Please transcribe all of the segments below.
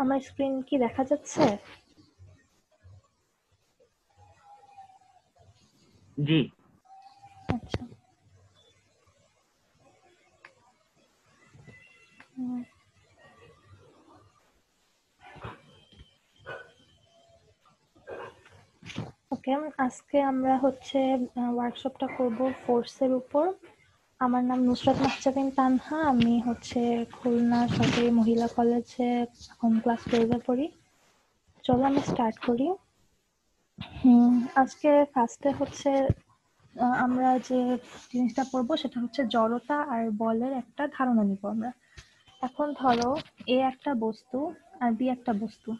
আমার স্ক্রিন কি দেখা যাচ্ছে? জি। আচ্ছা। ওকে, আজকে আমরা হচ্ছে ওয়ার্কশপটা করব ফোর্সের উপর। আমার নাম নুসরাত মাহজাবিন তানহা, আমি হচ্ছে খুলনা সরকারি মহিলা কলেজে এখন ক্লাস 12 পড়ি। চলো আমি স্টার্ট করি। আজকে ফার্স্টে হচ্ছে আমরা যে জিনিসটা পড়বো সেটা হচ্ছে জড়তা আর বলের একটা ধারণা নিব আমরা। এখন ধরো এ একটা বস্তু আর বি একটা বস্তু।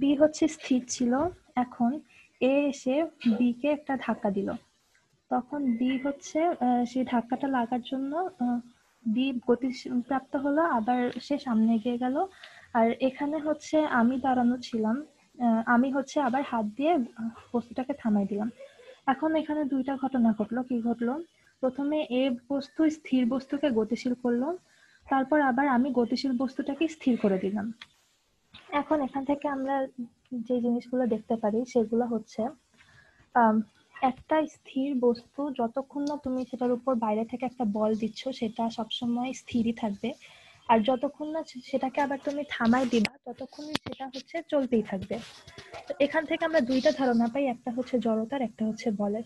বি হচ্ছে স্থির ছিল, এখন এ এসে বি কে একটা ধাক্কা দিল। তখন বি হচ্ছে সেই ধাক্কাটা লাগার জন্য বি গতি প্রাপ্ত হলো, আবার সে সামনে এগিয়ে গেল। আর এখানে হচ্ছে আমি দাঁড়ানো ছিলাম, আমি হচ্ছে আবার হাত দিয়ে বস্তুটাকে থামাই দিলাম। এখন এখানে দুইটা ঘটনা ঘটলো। কি ঘটলো? প্রথমে এ বস্তু স্থির বস্তুকে গতিশীল করলো, তারপর আবার আমি গতিশীল বস্তুটাকে স্থির করে দিলাম। এখন এখান থেকে আমরা যে জিনিসগুলো দেখতে পারি সেগুলো হচ্ছে একটা স্থির বস্তু যতক্ষণ না তুমি সেটার উপর বাইরে থেকে একটা বল দিচ্ছ সেটা সবসময় স্থিরই থাকবে, আর যতক্ষণ না সেটাকে আবার তুমি থামাই দিবা ততক্ষণ সেটা হচ্ছে চলতেই থাকবে। তো এখান থেকে আমরা দুইটা ধারণা পাই, একটা হচ্ছে জড়তার, একটা হচ্ছে বলের।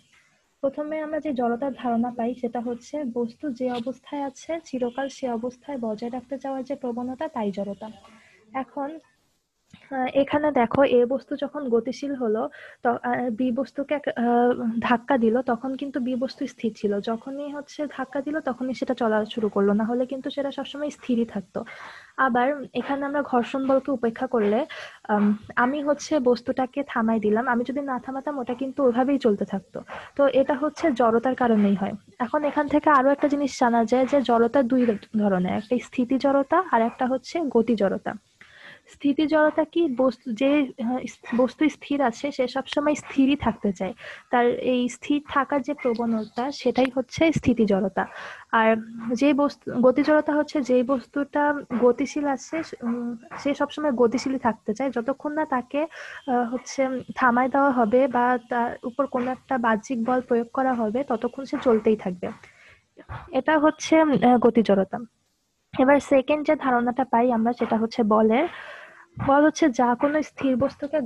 প্রথমে আমরা যে জড়তার ধারণা পাই সেটা হচ্ছে বস্তু যে অবস্থায় আছে চিরকাল সে অবস্থায় বজায় রাখতে চাওয়ার যে প্রবণতা, তাই জড়তা। এখন এখানে দেখো এ বস্তু যখন গতিশীল হলো বি বস্তুকে ধাক্কা দিল, তখন কিন্তু বি বস্তু স্থির ছিল। যখনই হচ্ছে ধাক্কা দিল তখনই সেটা চলা শুরু করলো, না হলে কিন্তু সেটা সবসময় স্থিরই থাকতো। আবার এখানে আমরা ঘর্ষণ বলকে উপেক্ষা করলে আমি হচ্ছে বস্তুটাকে থামাই দিলাম, আমি যদি না থামাতাম ওটা কিন্তু ওইভাবেই চলতে থাকতো। তো এটা হচ্ছে জড়তার কারণেই হয়। এখন এখান থেকে আরো একটা জিনিস জানা যায় যে জড়তা দুই ধরনের, একটা স্থিতি জড়তা আর একটা হচ্ছে গতি জড়তা। স্থিতি জড়তা কি? যে বস্তু স্থির আছে সে সবসময় স্থিরই থাকতে চায়, তার এই স্থির থাকার যে প্রবণতা সেটাই হচ্ছে স্থিতি জড়তা। আর যে বস্তু গতি জড়তা হচ্ছে যে বস্তুটা গতিশীল আছে সে সবসময় গতিশীলই থাকতে চায়, যতক্ষণ না তাকে হচ্ছে থামায় দেওয়া হবে বা তার উপর কোনো একটা বাহ্যিক বল প্রয়োগ করা হবে ততক্ষণ সে চলতেই থাকবে। এটা হচ্ছে গতি জড়তা। এবার সেকেন্ড যে ধারণাটা পাই আমরা সেটা হচ্ছে বলের। বল হচ্ছে যা কোনো স্থির বস্তুকে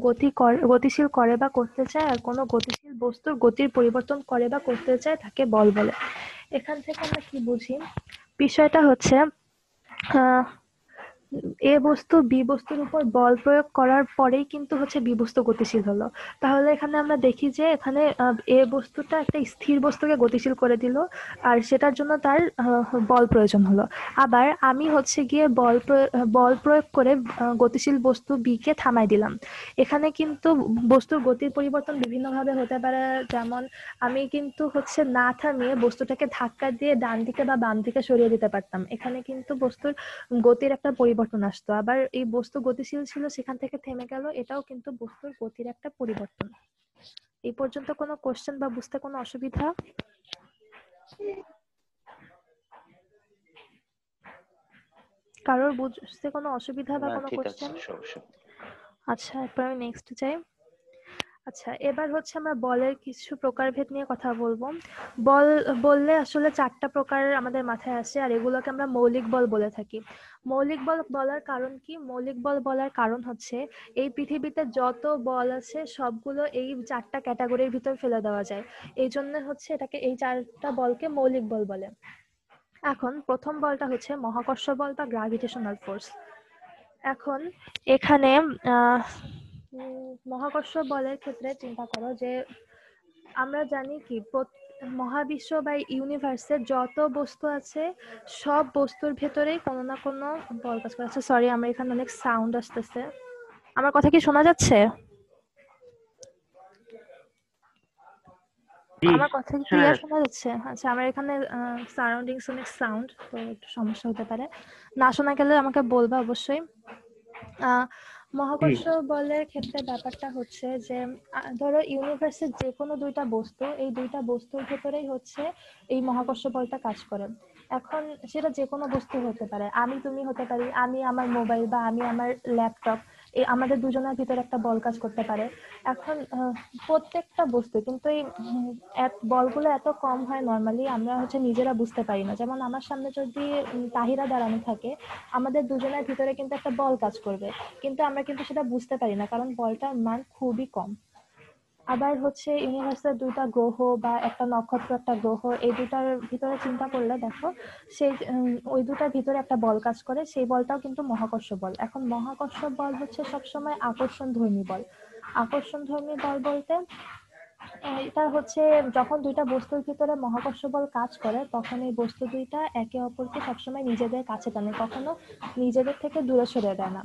গতিশীল করে বা করতে চায়, আর কোনো গতিশীল বস্তুর গতির পরিবর্তন করে বা করতে চায় তাকে বল বলে। এখান থেকে আমরা কি বুঝি? বিষয়টা হচ্ছে আহ এ বস্তু বি বস্তুর উপর বল প্রয়োগ করার পরেই কিন্তু হচ্ছে বি বস্তু গতিশীল হলো। তাহলে এখানে আমরা দেখি যে এখানে এ বস্তুটা একটা স্থির বস্তুকে গতিশীল করে দিল, আর সেটার জন্য তার বল প্রয়োজন হলো। আবার আমি হচ্ছে গিয়ে বল প্রয়োগ করে গতিশীল বস্তু বি কে থামাই দিলাম। এখানে কিন্তু বস্তুর গতির পরিবর্তন বিভিন্নভাবে হতে পারে, যেমন আমি কিন্তু হচ্ছে না থামিয়ে বস্তুটাকে ধাক্কা দিয়ে ডান দিকে বা বাম দিকে সরিয়ে দিতে পারতাম, এখানে কিন্তু বস্তুর গতির একটা পরিবর্তন আসতো। আবার এই বস্তু গতিশীল ছিল সেখান থেকে থেমে গেল, এটাও কিন্তু বস্তুর গতির একটা পরিবর্তন। এই পর্যন্ত কোনো কোশ্চেন বা বুঝতে কোনো অসুবিধা? কারোর বুঝতে কোনো অসুবিধা বা না, কোনো ঠিক আছে, কোশ্চেন? সমস্যা। আচ্ছা, এরপর আমি নেক্সট যাই। আচ্ছা, এবার হচ্ছে আমরা বলের কিছু প্রকারভেদ নিয়ে কথা বলবো। বল বললে আসলে 4টা প্রকার আমাদের মাথায় আসে, আর এগুলোকে আমরা মৌলিক বল বলে থাকি। মৌলিক বল বলার কারণ কি? মৌলিক বল বলার কারণ হচ্ছে এই পৃথিবীতে যত বল আছে সবগুলো এই 4টা ক্যাটাগরির ভিতর ফেলে দেওয়া যায়। এই জন্য হচ্ছে এটাকে এই 4টা বলকে মৌলিক বল বলে। এখন প্রথম বলটা হচ্ছে মহাকর্ষ বল বা গ্র্যাভিটেশনাল ফোর্স। এখন এখানে মহাকর্ষ বলের ক্ষেত্রে চিন্তা করো যে আমরা জানি কি মহাবিশ্ব বা ইউনিভার্সের যত বস্তু আছে সব বস্তুর ভেতরেই কোনো না কোনো বল কাজ করে। আচ্ছা সরি, আমার এখানে অনেক সাউন্ড আসতেছে। আমার কথা কি শোনা যাচ্ছে? জি। আমার কথা কি শোনা ক্লিয়ার যাচ্ছে। শোনা যাচ্ছে? আচ্ছা, আমার এখানে সারাউন্ডিংস অনেক সাউন্ড, তো একটু সমস্যা হতে পারে। না শোনা গেলে আমাকে বলবা অবশ্যই। জি মহাকর্ষ বলের ক্ষেত্রে ব্যাপারটা হচ্ছে যে ধরো ইউনিভার্সের যে কোনো দুইটা বস্তু, এই দুইটা বস্তুর ভেতরেই হচ্ছে এই মহাকর্ষ বলটা কাজ করে। এখন সেটা যে কোনো বস্তু হতে পারে, আমি তুমি হতে পারি, আমি আমার মোবাইল বা আমি আমার ল্যাপটপ, এই আমাদের দুজনের ভিতরে একটা বল কাজ করতে পারে। এখন প্রত্যেকটা বস্তু কিন্তু এই বলগুলো এত কম হয় নর্মালি, আমরা হচ্ছে নিজেরা বুঝতে পারি না। যেমন আমার সামনে যদি তাহিরা দাঁড়ানো থাকে, আমাদের দুজনের ভিতরে কিন্তু একটা বল কাজ করবে, কিন্তু আমরা কিন্তু সেটা বুঝতে পারি না কারণ বলটার মান খুবই কম। আবার হচ্ছে ইউনিভার্সের দুইটা গ্রহ বা একটা নক্ষত্র একটা গ্রহ, এই দুটার ভিতরে চিন্তা করলে দেখো সেই ওই দুটার ভিতরে একটা বল কাজ করে, সেই বলটাও কিন্তু মহাকর্ষ বল। এখন মহাকর্ষ বল হচ্ছে সবসময় আকর্ষণ ধর্মী বল। আকর্ষণ ধর্মী বল বলতে এটা হচ্ছে যখন দুইটা বস্তুর ভিতরে মহাকর্ষ বল কাজ করে তখন এই বস্তু দুইটা একে অপরকে সবসময় নিজেদের কাছে টানে, কখনো নিজেদের থেকে দূরে সরে দেয় না।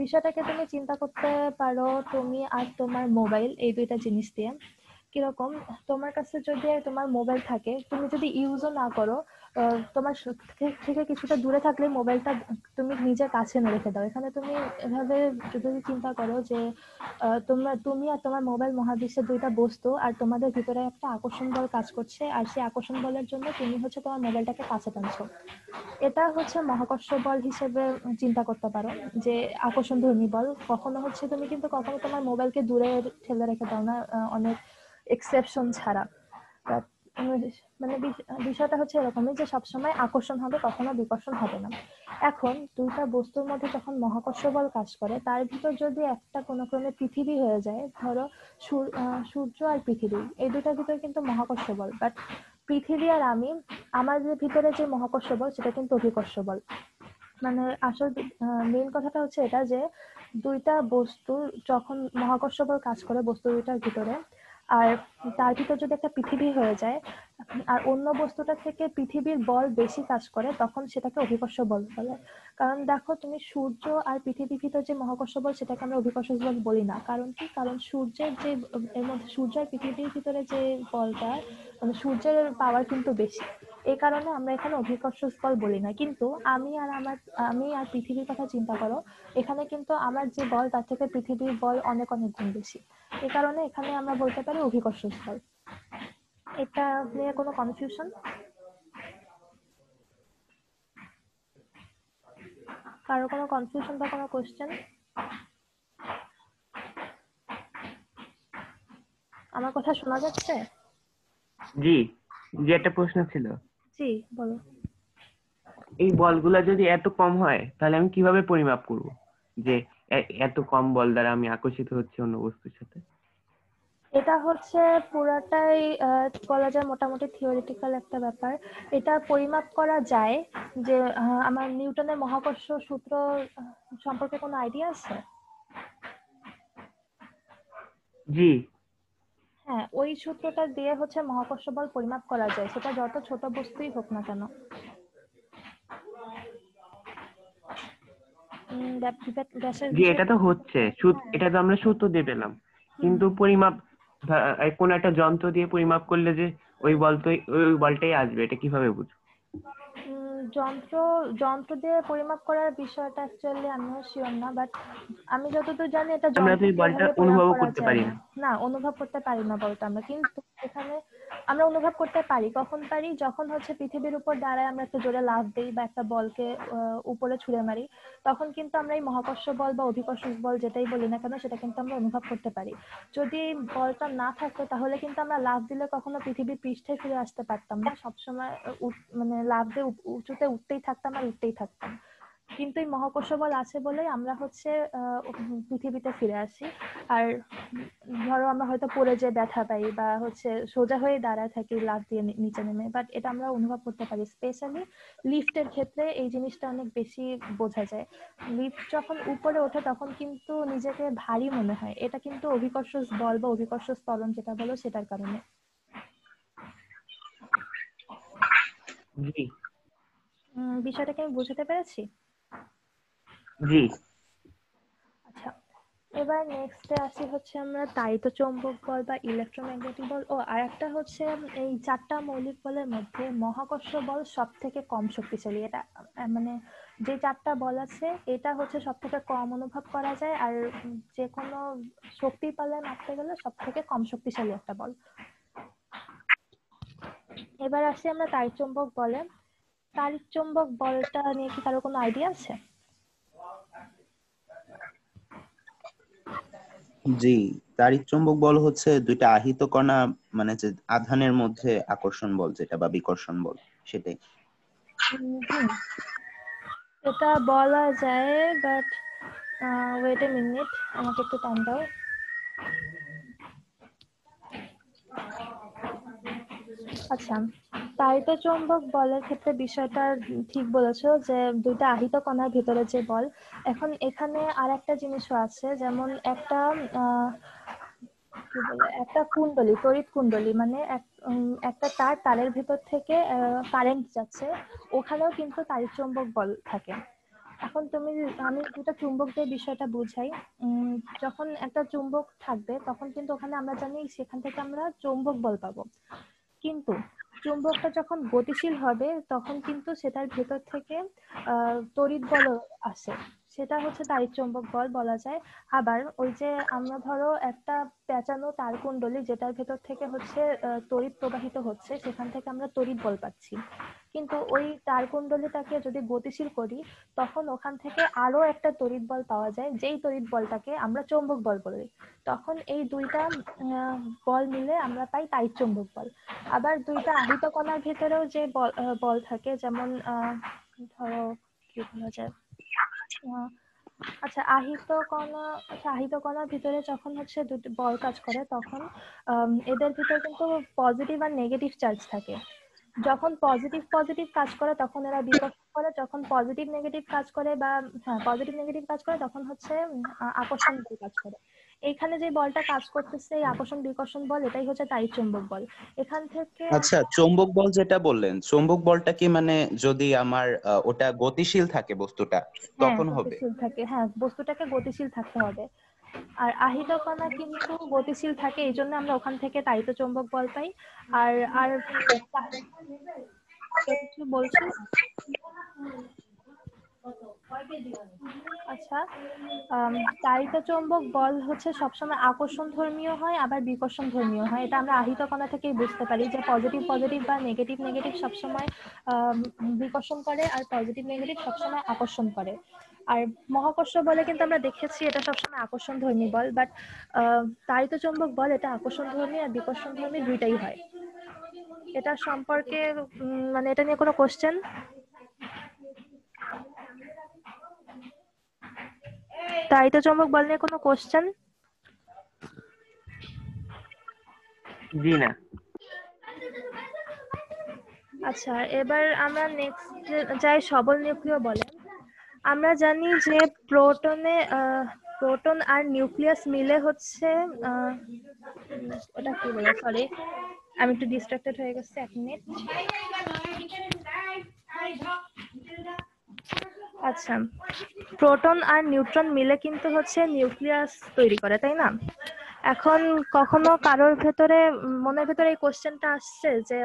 বিষয়টাকে তুমি চিন্তা করতে পারো তুমি আর তোমার মোবাইল, এই দুইটা জিনিস দিয়ে। কিরকম, তোমার কাছে যদি তোমার মোবাইল থাকে, তুমি যদি ইউজও না করো, তোমার থেকে কিছুটা দূরে থাকলে মোবাইলটা তুমি নিজের কাছে এনে রেখে দাও। এখানে তুমি এভাবে যদি চিন্তা করো যে তুমি আর তোমার মোবাইল মহাবিশ্বের দুইটা বস্তু, আর তোমাদের ভিতরে একটা আকর্ষণ বল কাজ করছে, আর সেই আকর্ষণ বলের জন্য তুমি হচ্ছে তোমার মোবাইলটাকে কাছে টানছো। এটা হচ্ছে মহাকর্ষ বল হিসেবে চিন্তা করতে পারো, যে আকর্ষণ ধর্মী বল। কখনো হচ্ছে তুমি কিন্তু কখনো তোমার মোবাইলকে দূরে ঠেলে রেখে দাও না, অনেক এক্সেপশন ছাড়া। But, মানে বিষয়টা হচ্ছে এরকমই যে সবসময় আকর্ষণ হবে, কখনো বিকর্ষণ হবে না। এখন দুইটা বস্তুর মধ্যে যখন মহাকর্ষ বল কাজ করে, তার ভিতর যদি একটা কোনো ক্রমে পৃথিবী হয়ে যায়, ধরো সূর্য আর পৃথিবী, এই দুটার ভিতরে কিন্তু মহাকর্ষ বল, বাট পৃথিবী আর আমি, আমাদের ভিতরে যে মহাকর্ষ বল সেটা কিন্তু অভিকর্ষ বল। মানে আসল মেইন কথাটা হচ্ছে এটা যে দুইটা বস্তু যখন মহাকর্ষ বল কাজ করে বস্তু দুইটার ভিতরে, আর তার ভিতর যদি একটা পৃথিবী হয়ে যায় আর অন্য বস্তুটা থেকে পৃথিবীর বল বেশি কাজ করে, তখন সেটাকে অভিকর্ষ বল বলে। কারণ দেখো তুমি সূর্য আর পৃথিবীর ভিতর যে মহাকর্ষ বল সেটাকে আমরা অভিকর্ষ বল বলি না। কারণ কি, কারণ সূর্যের যে এর মধ্যে সূর্য আর পৃথিবীর ভিতরে যে বলটা, মানে সূর্যের পাওয়ার কিন্তু বেশি, এই কারণে আমরা এখানে অভিকর্ষ বল বলি না। কিন্তু আমি আর পৃথিবীর কথা চিন্তা করো, এখানে কিন্তু আমার যে বল তার থেকে পৃথিবীর বল অনেক অনেক গুণ বেশি, এই কারণে এখানে আমরা বলতে পারি অভিকর্ষ বল। এটা নিয়ে কোনো কনফিউশন? কারো কোনো কনফিউশন বা কোনো কোশ্চেন? আমার কথা শোনা যাচ্ছে? জি জি একটা প্রশ্ন ছিল। জি, বলো। এই বলগুলা যদি এত কম হয় তাহলে আমি কিভাবে পরিমাপ করব যে এত কম বল দ্বারা আমি আকর্ষিত হচ্ছে অন্য বস্তুর সাথে? এটা হচ্ছে পুরাটাই বলা যায় মোটামুটি থিওরিটিক্যাল একটা ব্যাপার। এটা পরিমাপ করা যায় যে আমার নিউটনের মহাকর্ষ সূত্র সম্পর্কে কোনো আইডিয়া আছে? জি হ্যাঁ, ওই সূত্রটা দিয়ে হচ্ছে মহাকর্ষ বল পরিমাপ করা যায়, সেটা যত ছোট বস্তুই হোক না কেন। ব্যাসের জি এটা তো বিষয়টা। হচ্ছে হ্যাঁ। এটা তো আমরা সূত্র দিয়ে পেলাম, হুম। কিন্তু পরিমাপ কোন একটা যন্ত্র দিয়ে পরিমাপ করলে যে ওই ওই বলটাই আসবে, এটা কিভাবে বুঝবো? যন্ত্র যন্ত্র দিয়ে পরিমাপ করার বিষয়টা অ্যাকচুয়ালি আমিও শিওর না, বাট আমি যতদূর জানি এটা আমরা তো যন্ত্র এই দিয়ে বলটা এভাবে পরিমাপ অনুভবও করা করতে যায় পারি না। না। না, অনুভব করতে পারি না বলতে আমরা, কিন্তু এখানে আমরা অনুভব করতে পারি। কখন পারি, যখন হচ্ছে পৃথিবীর উপর দাঁড়ায় আমরা একটা জোরে লাফ দিই বা একটা বলকে উপরে ছুঁড়ে মারি, তখন কিন্তু আমরা এই মহাকর্ষ বল বা অভিকর্ষ বল যেটাই বলি না কেন সেটা কিন্তু আমরা অনুভব করতে পারি। যদি এই বলটা না থাকতো তাহলে কিন্তু আমরা লাফ দিলে কখনো পৃথিবীর পৃষ্ঠে ফিরে আসতে পারতাম না, সবসময় মানে লাফ দিয়ে উঁচুতে উঠতেই থাকতাম আর উঠতেই থাকতাম। কিন্তু এই মহাকর্ষ বল আছে বলেই আমরা হচ্ছে পৃথিবীতে ফিরে আসি। আর ধরো আমরা হয়তো পড়ে যেয়ে ব্যথা পাই বা হচ্ছে সোজা হয়ে দাঁড়ায় থাকি লাফ দিয়ে নিচে নেমে, বাট এটা আমরা অনুভব করতে পারি। স্পেশালি লিফটের ক্ষেত্রে এই জিনিসটা অনেক বেশি বোঝা যায়। লিফট যখন উপরে ওঠে তখন কিন্তু নিজেকে ভারী মনে হয়, এটা কিন্তু অভিকর্ষ বল বা অভিকর্ষ ত্বরণ যেটা বলো সেটার কারণে। জি বিষয়টাকে আমি বোঝাতে পেরেছি? জি আচ্ছা, এবার নেক্সটে আসি হচ্ছে আমরা তাড়িত চৌম্বক বল বা ইলেকট্রোম্যাগনেটিক বল। ও আর একটা হচ্ছে এই চারটা মৌলিক বলের মধ্যে মহাকর্ষ বল সব থেকে কম শক্তিশালী। এটা মানে যে চারটা বল আছে এটা হচ্ছে সব থেকে কম অনুভব করা যায়, আর যে কোনো শক্তির পাল্লায় মাপতে গেলে সব থেকে কম শক্তিশালী একটা বল। এবার আসি আমরা তাড়িৎ চৌম্বক বলে। তাড়িৎ চৌম্বক বলটা নিয়ে কি কারো কোনো আইডিয়া আছে? জি, তাড়িৎ চৌম্বক বল হচ্ছে দুইটা আহিত কণা, মানে যে আধানের মধ্যে আকর্ষণ বল যেটা বা বিকর্ষণ বল সেটাই। এটা বলা যায়, বাট ওয়েট এ মিনিট, আমাকে একটু টাইম দাও। আচ্ছা, তাড়িত চৌম্বক বলের ক্ষেত্রে বিষয়টা ঠিক বলেছো যে দুইটা আহিত কণার ভিতরে যে বল। এখন এখানে আর একটা জিনিসও আছে, যেমন একটা কি বলে, একটা কুণ্ডলী, তড়িৎ কুণ্ডলী, মানে একটা তারের ভেতর থেকে কারেন্ট যাচ্ছে, ওখানেও কিন্তু তাড়িৎ চৌম্বক বল থাকে। এখন আমি যেটা চুম্বকদের বিষয়টা বুঝাই, যখন একটা চুম্বক থাকবে তখন কিন্তু ওখানে আমরা জানি সেখান থেকে আমরা চৌম্বক বল পাবো, কিন্তু চুম্বকটা যখন গতিশীল হবে তখন কিন্তু সেটার ভেতর থেকে তড়িৎ বল আসে, সেটা হচ্ছে তাড়িৎ চৌম্বক বল বলা যায়। আবার ওই যে আমরা ধরো একটা পেঁচানো তারকুণ্ডলী যেটার ভেতর থেকে হচ্ছে তড়িৎ প্রবাহিত হচ্ছে, সেখান থেকে আমরা তড়িৎ বল পাচ্ছি, কিন্তু ওই তারকুণ্ডলীটাকে যদি গতিশীল করি তখন ওখান থেকে আরো একটা তড়িৎ বল পাওয়া যায়, যেই তড়িৎ বলটাকে আমরা চৌম্বক বল বলি। তখন এই দুইটা বল মিলে আমরা পাই তাড়িৎ চৌম্বক বল। আবার দুইটা আহিত কণার ভেতরেও যে বল থাকে, যেমন ধরো কি বলা যায়, আচ্ছা আহিত কণার ভিতরে যখন হচ্ছে দুটো বল কাজ করে তখন এদের ভিতরে কিন্তু পজিটিভ আর নেগেটিভ চার্জ থাকে। যখন পজিটিভ পজিটিভ কাজ করে তখন এরা বিকর্ষণ করে, যখন পজিটিভ নেগেটিভ কাজ করে বা পজিটিভ নেগেটিভ কাজ করে তখন হচ্ছে আকর্ষণ বল কাজ করে। এইখানে যে বলটা কাজ করতেছে এই আকর্ষণ বিকর্ষণ বল, এটাই হচ্ছে তাড়িৎ চৌম্বক বল। এখান থেকে আচ্ছা, চৌম্বক বল যেটা বললেন, চৌম্বক বলটা কি মানে যদি আমার ওটা গতিশীল থাকে বস্তুটা হ্যাঁ তখন হবে? গতিশীল থাকে, হ্যাঁ বস্তুটাকে গতিশীল থাকতে হবে। আর আহিত কণা কিন্তু গতিশীল থাকে, এই জন্য আমরা ওখান থেকে তাড়িত চৌম্বক বল পাই। আর আর কেউ কিছু বলছিল? আচ্ছা, তাড়িত চৌম্বক বল হচ্ছে সবসময় আকর্ষণ ধর্মীয় হয় আবার বিকর্ষণ ধর্মীয় হয়। এটা আমরা আহিত কণা থেকেই বুঝতে পারি যে পজিটিভ পজিটিভ বা নেগেটিভ নেগেটিভ সবসময় বিকর্ষণ করে আর পজিটিভ নেগেটিভ সবসময় আকর্ষণ করে। আর মহাকর্ষ বলে কিন্তু আমরা দেখেছি এটা সবসময় আকর্ষণ ধর্মী বল, বাট তাড়িত চৌম্বক বল এটা আকর্ষণ ধর্মী আর বিকর্ষণ ধর্মী দুইটাই হয়। এটা সম্পর্কে মানে এটা নিয়ে কোনো কোশ্চেন? তাড়িত চৌম্বক বল নিয়ে কোনো কোশ্চেন? জি না। আচ্ছা, এবার আমরা নেক্সট যাই সবল নিউক্লিয় বলে। আমরা জানি যে প্রোটন আর নিউক্লিয়াস মিলে হচ্ছে ওটা কি বলে, সরি আমি একটু ডিস্ট্রাক্টেড হয়ে গেছি, এক মিনিট। আচ্ছা, প্রোটন আর নিউট্রন মিলে কিন্তু হচ্ছে নিউক্লিয়াস তৈরি করে, তাই না? এখন কখনো কারোর ভেতরে মনের ভেতরে এই কোশ্চেনটা আসছে যে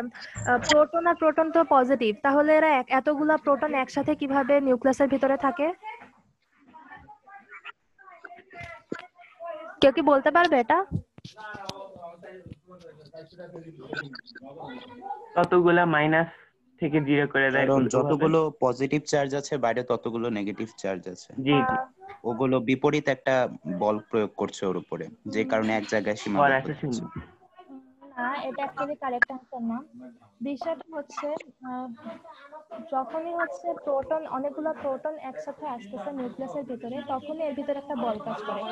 প্রোটন আর প্রোটন তো পজিটিভ, তাহলে এরা এতগুলা প্রোটন একসাথে কিভাবে নিউক্লিয়াসের ভিতরে থাকে? কেউ কি বলতে পারবে এটা? ততগুলা মাইনাস থেকে 0 করে দেয় কারণ ওভাবে। যতগুলো পজিটিভ চার্জ আছে বাইরে ততগুলো নেগেটিভ চার্জ আছে, জি জি, ওগুলো বিপরীত একটা বল প্রয়োগ করছে ওর উপরে, যে কারণে এক জায়গায় ফর সীমাবদ্ধ অ্যাসেসিং। থাকছে। না, এটা অ্যাকচুয়ালি কারেক্ট অ্যান্সার না। বিষয়টা হচ্ছে যখনই হচ্ছে অনেকগুলো প্রোটন একসাথে আসতেছে নিউক্লিয়াসের ভিতরে, তখনই এর ভিতরে একটা বল কাজ করে।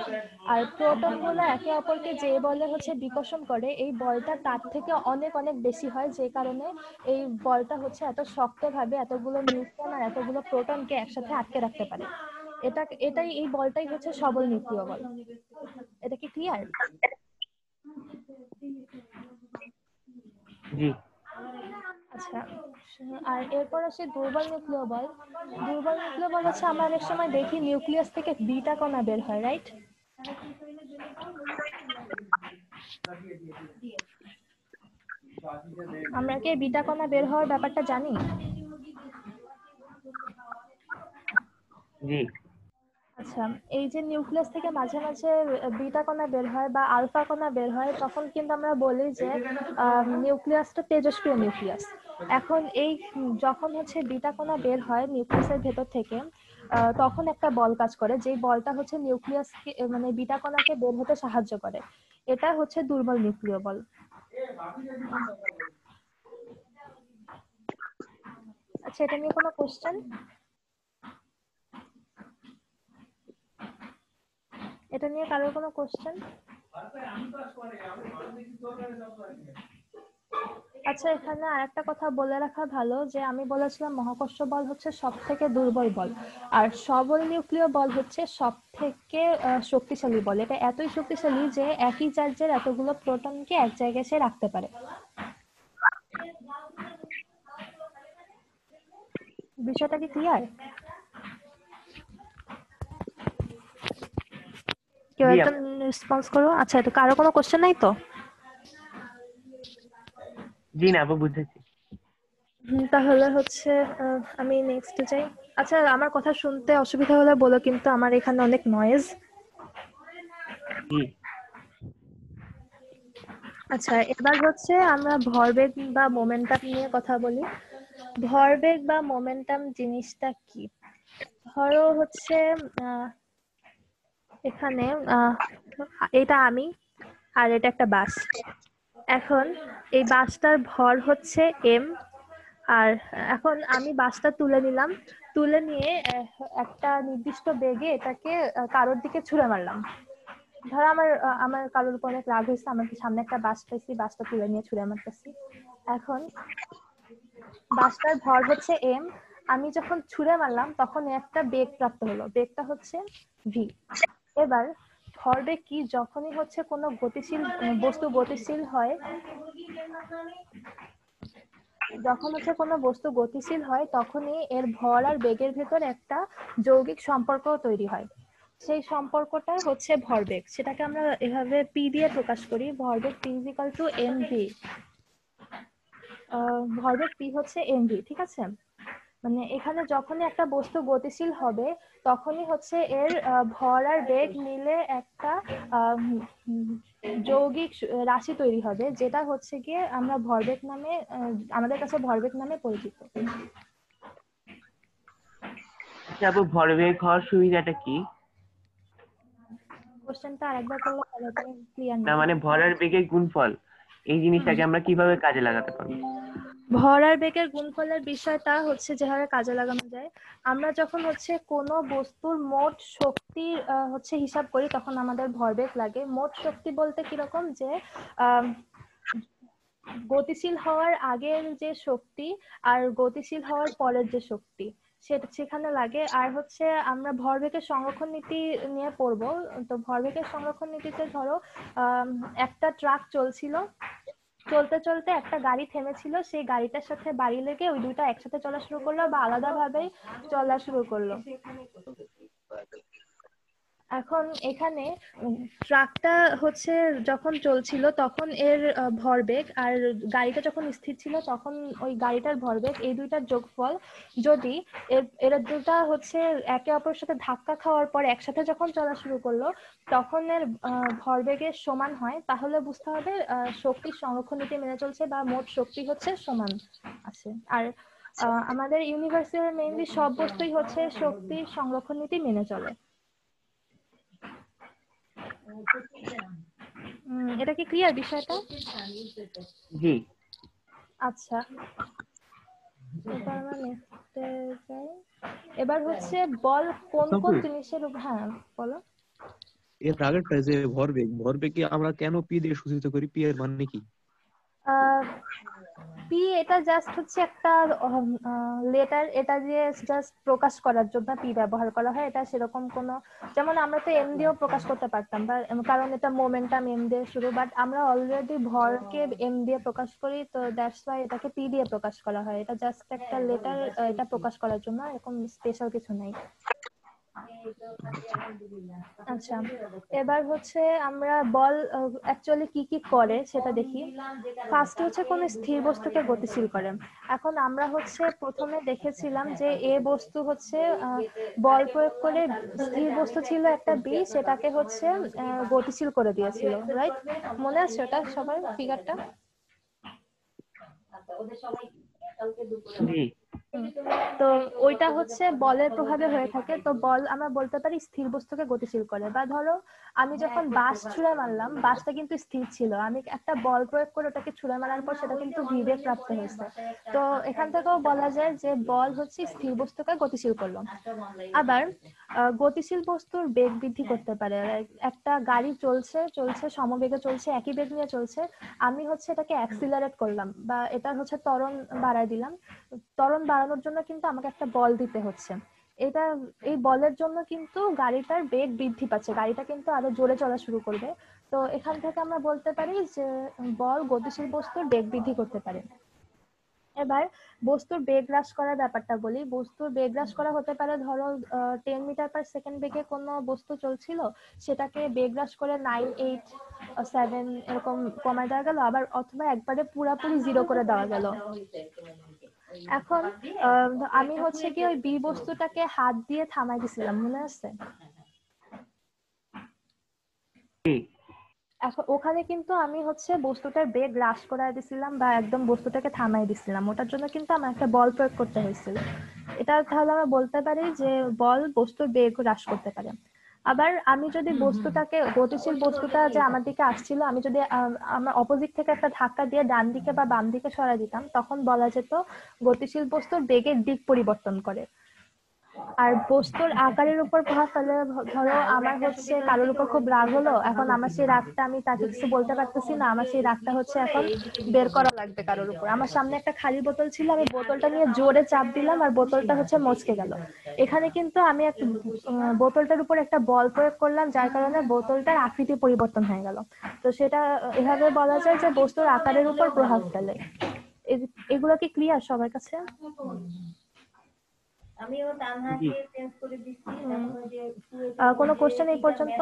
আর প্রোটন গুলো একে অপরকে যে বলে হচ্ছে বিকর্ষণ করে, এই বলটা তার থেকে অনেক অনেক বেশি হয়, যে কারণে এই বলটা হচ্ছে এত শক্তভাবে এতগুলো নিউট্রন আর এতগুলো প্রোটনকে একসাথে আটকে রাখতে পারে। এই বলটাই হচ্ছে সবল নিউক্লিয় বল। এটা কি ক্লিয়ার? জি। আচ্ছা, আর এরপর আসে দুর্বল নিউক্লিয় বল। দুর্বল নিউক্লিয় বল হচ্ছে আমরা অনেক সময় দেখি নিউক্লিয়াস থেকে বিটা কণা বের হয়, রাইট? আমরা কি বিটা কণা বের হওয়ার ব্যাপারটা জানি? জি। আচ্ছা, এই যে নিউক্লিয়াস থেকে মাঝে মাঝে বিটা কণা বের হয় বা আলফা কণা বের হয়, তখন কিন্তু আমরা বলি যে নিউক্লিয়াসটা তেজস্ক্রিয় নিউক্লিয়াস। এখন এই যখন হচ্ছে বিটা কণা বের হয় নিউক্লিয়াসের ভেতর থেকে, তখন একটা বল কাজ করে, যেই বলটা হচ্ছে নিউক্লিয়াসকে মানে বিটা কণাকে বের হতে সাহায্য করে। এটা হচ্ছে দুর্বল নিউক্লিয় বল। আচ্ছা, এটা নিয়ে কোনো কোশ্চেন? এটা নিয়ে কারোর কোনো কোশ্চেন? আচ্ছা, এখানে আরেকটা কথা বলে রাখা ভালো যে আমি বলেছিলাম মহাকর্ষ বল হচ্ছে সব থেকে দুর্বল বল, আর সবল নিউক্লিয় বল হচ্ছে সব থেকে শক্তিশালী বল। এটা এতই শক্তিশালী যে একই চার্জের এতগুলো প্রোটনকে এক জায়গায় সে রাখতে পারে। বিষয়টা কি ক্লিয়ার? কেউ জি একজন রেসপন্স করো। আচ্ছা, এটা কারো কোনো কোশ্চেন নাই তো? জি না আপু, বুঝেছি। তাহলে হচ্ছে আমি নেক্সট যাই। আচ্ছা, আমার কথা শুনতে অসুবিধা হলে বলো, কিন্তু আমার এখানে অনেক নয়েজ। জি। আচ্ছা, এবার হচ্ছে আমরা ভরবেগ বা মোমেন্টাম নিয়ে কথা বলি। ভরবেগ বা মোমেন্টাম জিনিসটা কি? ধরো হচ্ছে এখানে এটা আমি, আর এটা একটা বাস। এখন এই বাসটার ভর হচ্ছে এম, আর এখন আমি বাসটা তুলে নিলাম, তুলে নিয়ে একটা নির্দিষ্ট বেগে এটাকে কারোর দিকে ছুঁড়ে মারলাম। ধরো আমার কারোর উপর অনেক রাগ হয়েছে, আমার সামনে একটা বাস পাইছি, বাসটা তুলে নিয়ে ছুঁড়ে মারতেছি। এখন বাসটার ভর হচ্ছে এম, আমি যখন ছুঁড়ে মারলাম তখন একটা বেগ প্রাপ্ত হলো, বেগটা হচ্ছে ভি। এবার ভরবেগ কি? যখনই হচ্ছে কোনো গতিশীল বস্তু গতিশীল হয়, যখন হচ্ছে কোনো বস্তু গতিশীল হয় তখনই এর ভর আর বেগের ভেতর একটা যৌগিক সম্পর্ক তৈরি হয়। সেই সম্পর্কটা হচ্ছে ভরবেগ। সেটাকে আমরা এভাবে পি দিয়ে প্রকাশ করি, ভরবেগ P is equal to M V. ভরবেগ পি হচ্ছে এম ভি, ঠিক আছে? মানে এখানে যখনই একটা বস্তু গতিশীল হবে তখনই হচ্ছে এর ভর আর বেগ মিলে একটা যৌগিক রাশি তৈরি হবে, যেটা হচ্ছে গিয়ে আমরা ভরবেগ নামে আমাদের কাছে ভরবেগ নামে পরিচিত। আচ্ছা আপু, ভরবেগ হওয়ার সুবিধাটা কি? কোশ্চেনটা আরেকবার করলে ভালো করে ক্লিয়ার না। না মানে ভর আর বেগের গুণফল, এই জিনিসটাকে আমরা কিভাবে কাজে লাগাতে পারবো? ভর আর বেগের গুণফলের বিষয়টা হচ্ছে যেভাবে কাজে লাগানো যায়, আমরা যখন হচ্ছে কোনো বস্তুর মোট শক্তির হচ্ছে হিসাব করি তখন আমাদের ভরবেগ লাগে। মোট শক্তি বলতে কিরকম, যে আহ গতিশীল হওয়ার আগের যে শক্তি আর গতিশীল হওয়ার পরের যে শক্তি, সেটা সেখানে লাগে। আর হচ্ছে আমরা ভরবেগের সংরক্ষণ নীতি নিয়ে পড়বো। তো ভরবেগের সংরক্ষণ নীতিতে ধরো একটা ট্রাক চলছিল, চলতে চলতে একটা গাড়ি থেমেছিল, সেই গাড়িটার সাথে বাড়ি লেগে ওই দুইটা একসাথে চলা শুরু করলো বা আলাদাভাবেই চলা শুরু করলো। এখন এখানে ট্রাকটা হচ্ছে যখন চলছিল তখন এর ভরবেগ, আর গাড়িটা যখন স্থির ছিল তখন ওই গাড়িটার ভরবেগ, এই দুইটার যোগফল যদি এরা দুটা হচ্ছে একে অপরের সাথে ধাক্কা খাওয়ার পর একসাথে যখন চলা শুরু করলো তখন এর ভরবেগের সমান হয়, তাহলে বুঝতে হবে শক্তির সংরক্ষণ নীতি মেনে চলছে বা মোট শক্তি হচ্ছে সমান আছে। আর আমাদের ইউনিভার্সের মেইনলি সব বস্তুই হচ্ছে শক্তির সংরক্ষণ নীতি মেনে চলে। এটা কি ক্লিয়ার বিষয়টা? জি। আচ্ছা, এবার আমরা নেক্সটে যাই। এবার হচ্ছে বল কোন কোন জিনিসের উপর, হ্যাঁ বলো। এর আগেরটা যে ভরবেগ কি আমরা কেন পি দিয়ে সূচিত করি? পি এর মানে কি? পি এটা জাস্ট হচ্ছে একটা লেটার, এটা দিয়ে জাস্ট প্রকাশ করার জন্য পি ব্যবহার করা হয়। এটা সেরকম কোনো, যেমন আমরা তো এম দিয়েও প্রকাশ করতে পারতাম, কারণ এটা মোমেন্টাম এম দিয়ে শুরু, বাট আমরা অলরেডি ভরকে এম দিয়ে প্রকাশ করি, তো দ্যাটস ওয়াই এটাকে পি দিয়ে প্রকাশ করা হয়। এটা জাস্ট একটা লেটার, এটা প্রকাশ করার জন্য, এরকম স্পেশাল কিছু নাই। আচ্ছা, এবার হচ্ছে আমরা বল অ্যাকচুয়ালি কি কি করে সেটা দেখি। ফার্স্ট হচ্ছে কোন স্থির বস্তুকে গতিশীল করে। এখন আমরা হচ্ছে প্রথমে দেখেছিলাম যে এ বস্তু হচ্ছে বল প্রয়োগ করে, স্থির বস্তু ছিল একটা বি, সেটাকে হচ্ছে গতিশীল করে দিয়েছিল, রাইট? মনে আছে ওটা সবার ফিগারটা? জি। তো ওইটা হচ্ছে বলের প্রভাবে হয়ে থাকে। তো বল আমরা বলতে পারি স্থির বস্তুকে গতিশীল করে। বা ধরো আমি যখন বাঁশ ছুঁড়ে মারলাম, বাঁশটা কিন্তু স্থির ছিল, আমি একটা বল প্রয়োগ করে ওটাকে ছুঁড়ে মারার পর সেটা কিন্তু বিবেগ প্রাপ্ত হয়েছে। তো এখান থেকেও বলা যায় যে বল হচ্ছে স্থির বস্তুকে গতিশীল করলো। আবার গতিশীল বস্তুর বেগ বৃদ্ধি করতে পারে। একটা গাড়ি চলছে চলছে সমবেগে চলছে, একই বেগ নিয়ে চলছে, আমি হচ্ছে এটাকে অ্যাক্সিলারেট করলাম বা এটার হচ্ছে ত্বরণ বাড়ায় দিলাম। ত্বরণ বাড়ানোর জন্য কিন্তু আমাকে একটা বল দিতে হচ্ছে। এটা, এই বলের জন্য কিন্তু গাড়িটার বেগ বৃদ্ধি পাচ্ছে, গাড়িটা কিন্তু আরো জোরে চলা শুরু করবে। তো এখান থেকে আমরা বলতে পারি যে বল গতিশীল বস্তুর বেগ বৃদ্ধি করতে পারে। এবার বস্তুর বেগ হ্রাস করার ব্যাপারটা বলি। বস্তুর বেগ হ্রাস করা হতে পারে, ধরো 10 মিটার পার সেকেন্ড বেগে কোনো বস্তু চলছিল, সেটাকে বেগ হ্রাস করে 9, 8, 7 এরকম কমায় দেওয়া গেল, আবার অথবা একবারে পুরাপুরি 0 করে দেওয়া গেল। এখন আমি হচ্ছে কি ওই বি বস্তুটাকে হাত দিয়ে থামাই দিছিলাম, মনে আছে? জি। এখন ওখানে কিন্তু আমি হচ্ছে বস্তুটার বেগ হ্রাস করায় দিছিলাম বা একদম বস্তুটাকে থামাই দিছিলাম, ওটার জন্য কিন্তু আমার একটা বল প্রয়োগ করতে হয়েছিল। এটা তাহলে আমরা বলতে পারি যে বল বস্তুর বেগ হ্রাস করতে পারে। আবার আমি যদি বস্তুটাকে, গতিশীল বস্তুটা যে আমার দিকে আসছিল, আমি যদি আমার অপোজিট থেকে একটা ধাক্কা দিয়ে ডান দিকে বা বাম দিকে সরাই দিতাম, তখন বলা যেত গতিশীল বস্তুর বেগের দিক পরিবর্তন করে। আর বস্তুর আকারের উপর প্রভাব ফেলে। ধরো আমার হচ্ছে কারোর উপর খুব রাগ হলো, এখন আমার সেই রাগটা আমি তাকে কিছু বলতে পারতেছি না, আমার সেই রাগটা হচ্ছে এখন বের করা লাগবে কারোর উপর। আমার সামনে একটা খালি বোতল ছিল, আমি বোতলটা নিয়ে জোরে চাপ দিলাম আর বোতলটা হচ্ছে মচকে গেল। এখানে কিন্তু আমি একটা বোতলটার উপর একটা বল প্রয়োগ করলাম, যার কারণে বোতলটার আকৃতি পরিবর্তন হয়ে গেল। তো সেটা এভাবে বলা যায় যে বস্তুর আকারের উপর প্রভাব ফেলে। এগুলো কি ক্লিয়ার সবার কাছে? জি। কোনো কোশ্চেন এই পর্যন্ত?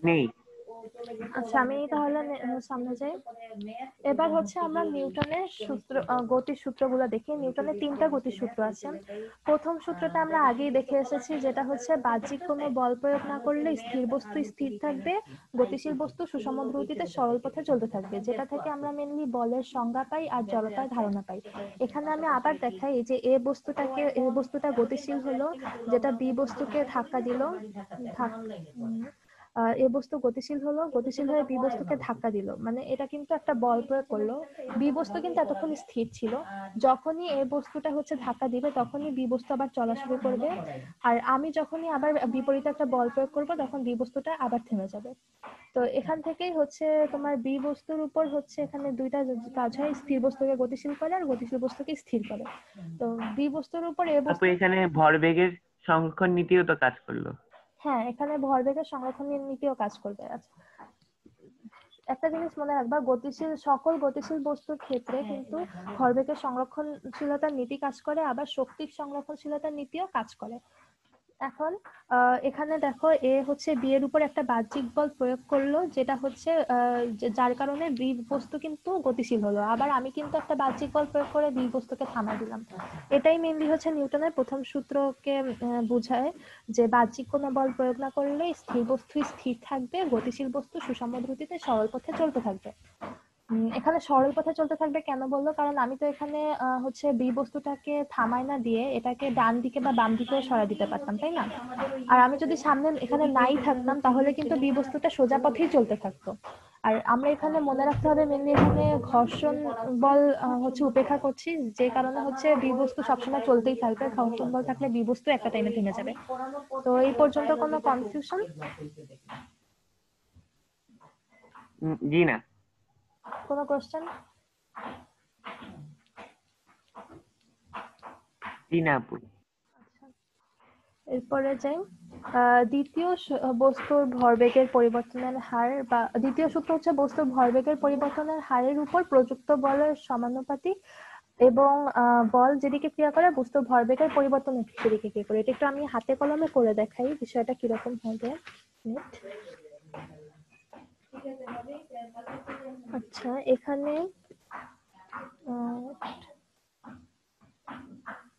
নেই। আচ্ছা, আমি তাহলে সামনে যাই। এবার হচ্ছে আমরা নিউটনের সূত্র, গতির সূত্রগুলো দেখি। নিউটনের 3টা গতির সূত্র আছে। প্রথম সূত্রটা আমরা আগেই দেখে এসেছি, যেটা হচ্ছে বাহ্যিক কোনো বল প্রয়োগ না করলে স্থির বস্তু স্থির থাকবে, গতিশীল বস্তু সুষম দ্রুতিতে সরল পথে চলতে থাকবে, যেটা থেকে আমরা মেনলি বলের সংজ্ঞা পাই আর জড়তার ধারণা পাই। এখানে আমি আবার দেখাই যে এ বস্তুটা গতিশীল হলো, যেটা বি বস্তুকে ধাক্কা দিল, এ বস্তু গতিশীল হয়ে বি বস্তুকে ধাক্কা দিল, মানে এটা কিন্তু একটা বল প্রয়োগ করলো। বি বস্তু কিন্তু এতক্ষণ স্থির ছিল, যখনই এ বস্তুটা হচ্ছে ধাক্কা দিবে তখনই বি বস্তু আবার চলা শুরু করবে। আর আমি যখনই আবার বিপরীতে একটা বল প্রয়োগ করব, তখন বি বস্তুটা আবার থেমে যাবে। তো এখান থেকেই হচ্ছে তোমার বি বস্তুর উপর হচ্ছে এখানে দুইটা কাজ হয়, স্থির বস্তুকে গতিশীল করে আর গতিশীল বস্তুকে স্থির করে। তো বি বস্তুর উপর এ আপু বস্তু, এখানে ভরবেগের সংরক্ষণ নীতিও তো কাজ করলো। হ্যাঁ এখানে ভরবেগের সংরক্ষণ নীতিও কাজ করবে। আচ্ছা, একটা জিনিস মনে রাখবা, সকল গতিশীল বস্তুর ক্ষেত্রে কিন্তু ভরবেগের সংরক্ষণশীলতার নীতি কাজ করে, আবার শক্তির সংরক্ষণশীলতার নীতিও কাজ করে। এখন এখানে দেখো, এ হচ্ছে বি এর উপর একটা বাহ্যিক বল প্রয়োগ করলো, যেটা হচ্ছে যার কারণে বি বস্তু কিন্তু গতিশীল হলো। আবার আমি কিন্তু একটা বাহ্যিক বল প্রয়োগ করে বি বস্তুকে থামাই দিলাম। এটাই মেনলি হচ্ছে নিউটনের প্রথম সূত্রকে বোঝায়, যে বাহ্যিক কোনো বল প্রয়োগ না করলে স্থির বস্তু স্থির থাকবে, গতিশীল বস্তু সুষম দ্রুতিতে সরল পথে চলতে থাকবে। এখানে সরল পথে চলতে থাকবে কেন বললো, কারণ আমি তো এখানে হচ্ছে বি বস্তুটাকে থামাই না দিয়ে এটাকে ডান দিকে বা বাম দিকেও সরাই দিতে পারতাম, তাই না? আর আমি যদি সামনে এখানে নাই থাকতাম, তাহলে কিন্তু বি বস্তুটা সোজা পথেই চলতে থাকতো। আর আমরা এখানে মনে রাখতে হবে মেনলি এখানে ঘর্ষণ বল হচ্ছে উপেক্ষা করছি, যে কারণে হচ্ছে বি বস্তু সবসময় চলতেই থাকবে। ঘর্ষণ বল থাকলে বি বস্তু একটা টাইমে থেমে যাবে। তো এই পর্যন্ত কোনো কনফিউশন? জি না। কোনো কোশ্চেন? জি না আপু। এরপরে যাই। দ্বিতীয় বস্তুর ভরবেগের পরিবর্তনের হার, বা দ্বিতীয় সূত্র হচ্ছে বস্তুর ভরবেগের পরিবর্তনের হারের উপর প্রযুক্ত বলের সমানুপাতিক এবং বল যেদিকে ক্রিয়া করে বস্তুর ভরবেগের পরিবর্তন সেদিকে ক্রিয়া করে। এটা একটু আমি হাতে কলমে করে দেখাই বিষয়টা কিরকম হবে। Wait. আচ্ছা, এখানে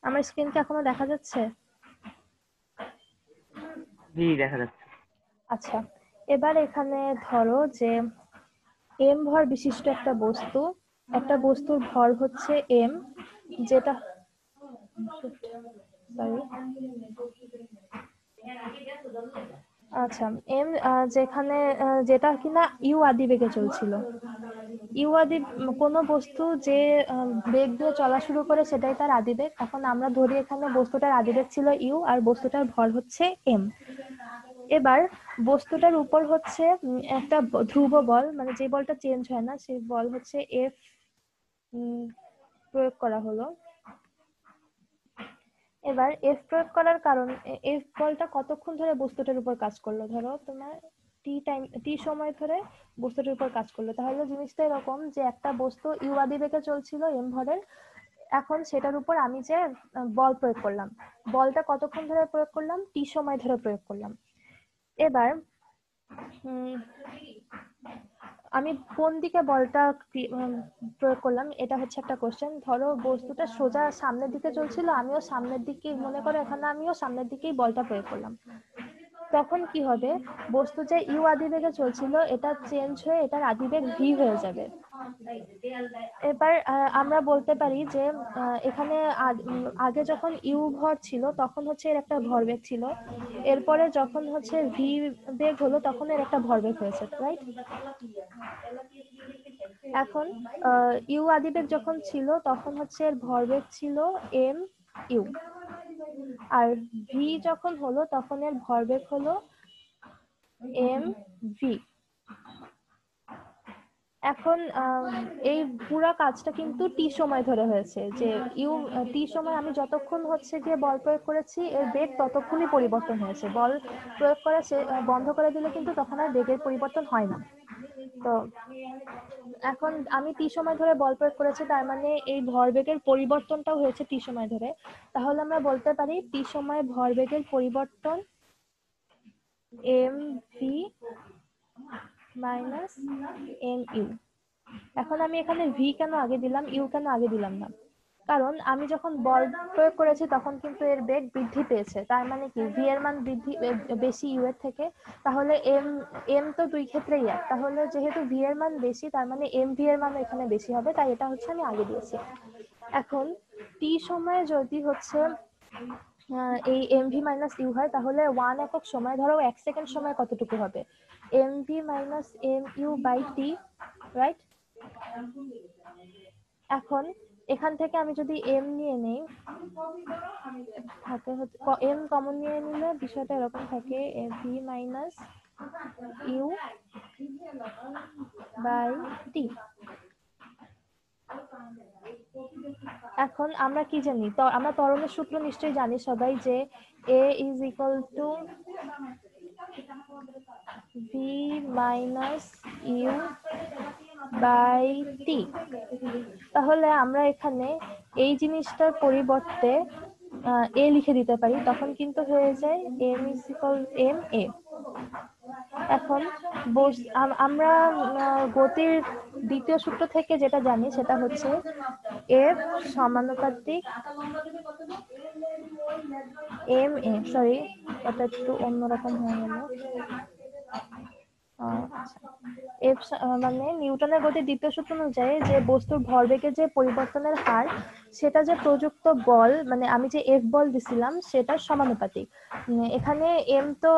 আমার স্ক্রিন কি এখনো দেখা যাচ্ছে? জি দেখা যাচ্ছে। আচ্ছা, এবার এখানে ধরো যে এম ভর বিশিষ্ট একটা বস্তুর ভর হচ্ছে এম, যেটা আচ্ছা এম যেখানে যেটা কিনা ইউ আদিবেগে চলছিল। ইউ আদি কোনো বস্তু যে বেগ দিয়ে চলা শুরু করে সেটাই তার আদিবেগ। এখন আমরা ধরি এখানে বস্তুটার আদিবেগ ছিল ইউ আর বস্তুটার ভর হচ্ছে এম। এবার বস্তুটার উপর হচ্ছে একটা ধ্রুব বল, মানে যে বলটা চেঞ্জ হয় না সেই বল হচ্ছে এফ প্রয়োগ করা হলো। এবার এফ প্রয়োগ করার কারণ, এফ বলটা কতক্ষণ ধরে বস্তুটার উপর কাজ করলো, ধরো তোমার টি সময় ধরে বস্তুটার উপর কাজ করলো। তাহলে জিনিসটা এরকম যে একটা বস্তু ইউ আদিবেগে চলছিল এম ভরের, এখন সেটার উপর আমি যে বল প্রয়োগ করলাম, বলটা কতক্ষণ ধরে প্রয়োগ করলাম, টি সময় ধরে প্রয়োগ করলাম। এবার আমি কোন দিকে বলটা প্রয়োগ করলাম এটা হচ্ছে একটা কোশ্চেন। ধরো বস্তুটা সোজা সামনের দিকে চলছিল, আমিও সামনের দিকে, মনে করো এখানে আমিও সামনের দিকেই বলটা প্রয়োগ করলাম, তখন কি হবে, বস্তু যে ইউ আদিবেগে চলছিল এটা চেঞ্জ হয়ে এটার আদিবেগ ভি হয়ে যাবে। এবার আমরা বলতে পারি যে এখানে আগে যখন ইউ ভর ছিল তখন হচ্ছে এর একটা ভরবেগ ছিল, এরপরে যখন হচ্ছে ভি বেগ হলো তখন এর একটা ভরবেগ হয়েছে, রাইট? এখন ইউ আদিবেগ যখন ছিল তখন হচ্ছে এর ভরবেগ ছিল এম ইউ, আর ভি যখন হলো তখন এর ভরবেগ হলো এম ভি। এখন এই পুরো কাজটা কিন্তু টি সময় ধরে হয়েছে, যে ইউ টি সময় আমি যতক্ষণ হচ্ছে গিয়ে বল প্রয়োগ করেছি এর বেগ ততক্ষণই পরিবর্তন হয়েছে। বল প্রয়োগ করা বন্ধ করে দিলে কিন্তু তখন আর বেগের পরিবর্তন হয় না। তো এখন আমি টি সময় ধরে বল প্রয়োগ করেছি, তার মানে এই ভরবেগের পরিবর্তনটাও হয়েছে টি সময় ধরে। তাহলে আমরা বলতে পারি টি সময় ভরবেগের পরিবর্তন M V minus M U. এখন আমি এখানে ভি কেন আগে দিলাম, ইউ কেন আগে দিলাম না, কারণ আমি যখন বল প্রয়োগ করেছি তখন কিন্তু এর বেগ বৃদ্ধি পেয়েছে, তার মানে কি ভি এর মান বৃদ্ধি বেশি ইউ এর থেকে। তাহলে এম এম তো দুই ক্ষেত্রেই এক, তাহলে যেহেতু ভি এর মান বেশি তার মানে এম ভি এর মান এখানে বেশি হবে, তাই এটা হচ্ছে আমি আগে দিয়েছি। এখন টি সময়ে যদি হচ্ছে এই এম ভি মাইনাস ইউ হয়, তাহলে 1 একক সময়, ধরো 1 সেকেন্ড সময় কতটুকু হবে, M V minus M U by T, right? এখন এখান থেকে আমি যদি এম নিয়ে নেই, হাতে এম কমন নিয়ে নিলে বিষয়টা এরকম থাকে, ভি মাইনাস ইউ বাই টি। এখন আমরা কি জানি, তো আমরা ত্বরণের সূত্র নিশ্চয়ই জানি সবাই, যে A is equal to V minus U by T. তাহলে আমরা এখানে এই জিনিসটার পরিবর্তে এ লিখে দিতে পারি, তখন কিন্তু হয়ে যায় M is equal M A. এখন আমরা গতির দ্বিতীয় সূত্র থেকে যেটা জানি সেটা হচ্ছে এফ সমানুপাতিক এম এ, সরি এটা একটু অন্যরকম হয়ে গেল। এফ মানে নিউটনের গতির দ্বিতীয় সূত্র অনুযায়ী যে বস্তুর ভরবেগের যে পরিবর্তনের হার, সেটা যে প্রযুক্ত বল, মানে আমি যে এফ বল দিছিলাম সেটার সমানুপাতিক। এখানে এম তো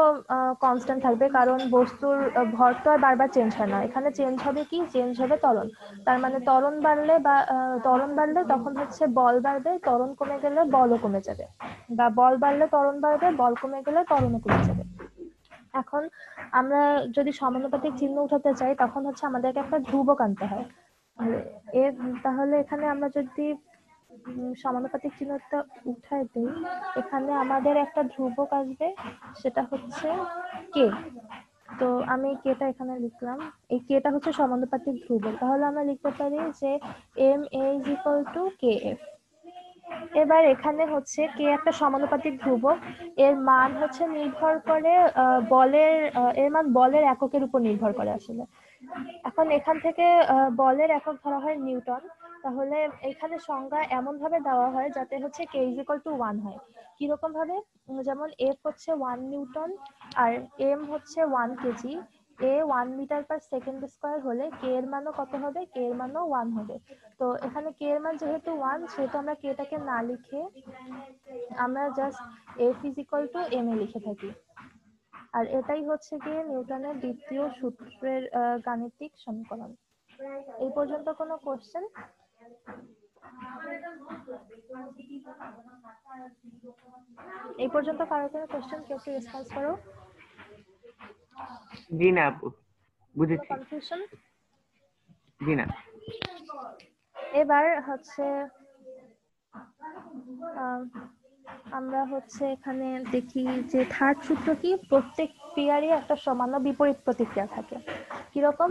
কনস্ট্যান্ট থাকবে, কারণ বস্তুর ভর তো আর বারবার চেঞ্জ হয় না, এখানে চেঞ্জ হবে কি, চেঞ্জ হবে ত্বরণ। তার মানে ত্বরণ বাড়লে তখন হচ্ছে বল বাড়বে, ত্বরণ কমে গেলে বলও কমে যাবে, বা বল বাড়লে ত্বরণ বাড়বে, বল কমে গেলে ত্বরণও কমে যাবে। এখন আমরা যদি সমানুপাতিক চিহ্ন উঠাতে চাই তখন হচ্ছে আমাদেরকে একটা ধ্রুবক আনতে হয়। তাহলে এখানে আমরা যদি সমানুপাতিক চিহ্নটা উঠাই দিই, এখানে আমাদের একটা ধ্রুবক আসবে, সেটা হচ্ছে কে। তো আমি কেটা এখানে লিখলাম, এই কেটা হচ্ছে সমানুপাতিক ধ্রুবক, তাহলে আমরা লিখতে পারি যে M A is equal to K F. এবার এখানে হচ্ছে কে একটা সমানুপাতিক ধ্রুবক, এর মান হচ্ছে নির্ভর করে বলের, এর মান বলের এককের উপর নির্ভর করে আসলে। এখন এখান থেকে বলের একক ধরা হয় নিউটন, তাহলে এখানে সংজ্ঞা এমন ভাবে দেওয়া হয় যাতে হচ্ছে কে ইজ ইকুয়াল টু 1 হয়। কিরকম ভাবে, যেমন এফ হচ্ছে 1 নিউটন আর এম হচ্ছে 1 কেজি, এ 1 মিটার পার সেকেন্ড স্কয়ার হলে কে এর মানও কত হবে, কে এর মানও 1 হবে। তো এখানে কে এর মান যেহেতু 1, সেহেতু আমরা কেটাকে না লিখে আমরা just F is equal to M A লিখে থাকি। আর এটাই হচ্ছে গিয়ে নিউটনের দ্বিতীয় সূত্রের গাণিতিক সমীকরণ। এই পর্যন্ত কোনো কোশ্চেন? এই পর্যন্ত কারো কোনো কোশ্চেন, কেউ কি রেসপন্স করো? জি না আপু, বুঝেছি। কনফিউশন? জি না। এবার হচ্ছে আমরা হচ্ছে এখানে দেখি যে থার্ড সূত্র কি, প্রত্যেক ক্রিয়ারই একটা সমান ও বিপরীত প্রতিক্রিয়া থাকে। কিরকম,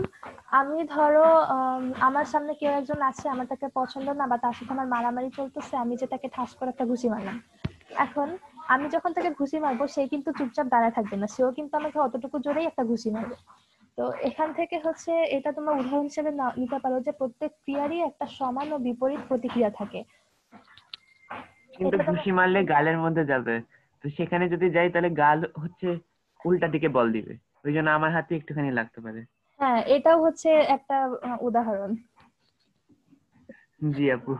আমি ধরো আমার সামনে কেউ একজন আছে, আমার তাকে পছন্দ না বা তার সাথে আমার মারামারি চলতেছে, আমি যে তাকে ঠাস করে একটা ঘুষি মারলাম। এখন আমি যখন তাকে ঘুষি মারবো, সে কিন্তু চুপচাপ দাঁড়ায় থাকবে না, সেও কিন্তু আমাকে অতটুকু জোরেই একটা ঘুষি মারবে। তো এখান থেকে হচ্ছে এটা তোমরা উদাহরণ হিসেবে নিতে পারো যে প্রত্যেক ক্রিয়ারই একটা সমান ও বিপরীত প্রতিক্রিয়া থাকে। কিন্তু এটা ঘুষি মারলে গালের মধ্যে যাবে, তো সেখানে যদি যাই তাহলে গাল হচ্ছে উল্টা দিকে বল দিবে, ওই জন্য আমার হাতে একটুখানি লাগতে পারে। হ্যাঁ, এটাও হচ্ছে একটা উদাহরণ। জি আপু।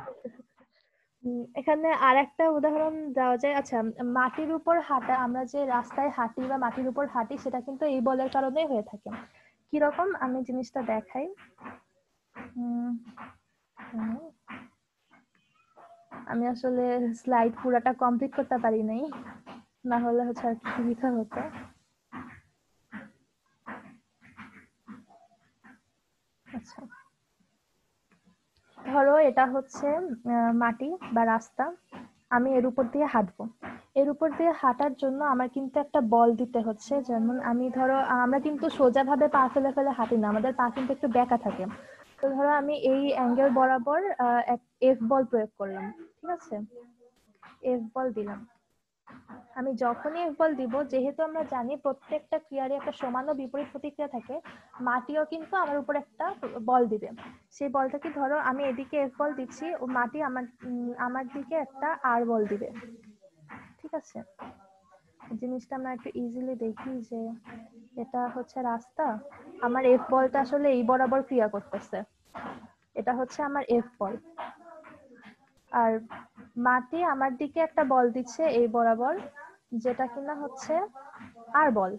এখানে আর একটা উদাহরণ দেওয়া যায়। আচ্ছা, মাটির উপর হাঁটা, আমরা যে রাস্তায় হাঁটি বা মাটির উপর হাঁটি, সেটা কিন্তু এই বলের কারণেই হয়ে থাকে। কিরকম, আমি জিনিসটা দেখাই। আমি আসলে স্লাইড পুরাটা কমপ্লিট করতে পারি নাই, না হলে হচ্ছে আর কি সুবিধা হতো। আচ্ছা, ধরো এটা হচ্ছে মাটি বা রাস্তা, আমি এর উপর দিয়ে হাঁটবো। এর উপর দিয়ে হাঁটার জন্য আমার কিন্তু একটা বল দিতে হচ্ছে। যেমন আমি ধরো, আমরা কিন্তু সোজাভাবে পা ফেলে ফেলে হাঁটি না, আমাদের পা কিন্তু একটু বেঁকা থাকে। তো ধরো আমি এই অ্যাঙ্গেল বরাবর এক এফ বল প্রয়োগ করলাম, ঠিক আছে, এফ বল দিলাম। আমি যখনই এফ বল দিব, যেহেতু আমরা জানি প্রত্যেকটা ক্রিয়ারই একটা সমান ও বিপরীত প্রতিক্রিয়া থাকে, মাটিও কিন্তু আমার উপর একটা বল দিবে। সেই বলটা কি, ধরো আমি এদিকে এফ বল দিচ্ছি, ও মাটি আমার দিকে একটা আর বল দিবে, ঠিক আছে। জিনিসটা আমরা একটু ইজিলি দেখি যে এটা হচ্ছে রাস্তা, আমার এফ বলটা আসলে এই বরাবর ক্রিয়া করতেছে, এটা হচ্ছে আমার এফ বল। আর মাটি আমার দিকে একটা বল দিচ্ছে এই বরাবর, যেটা কিনা হচ্ছে আর বল।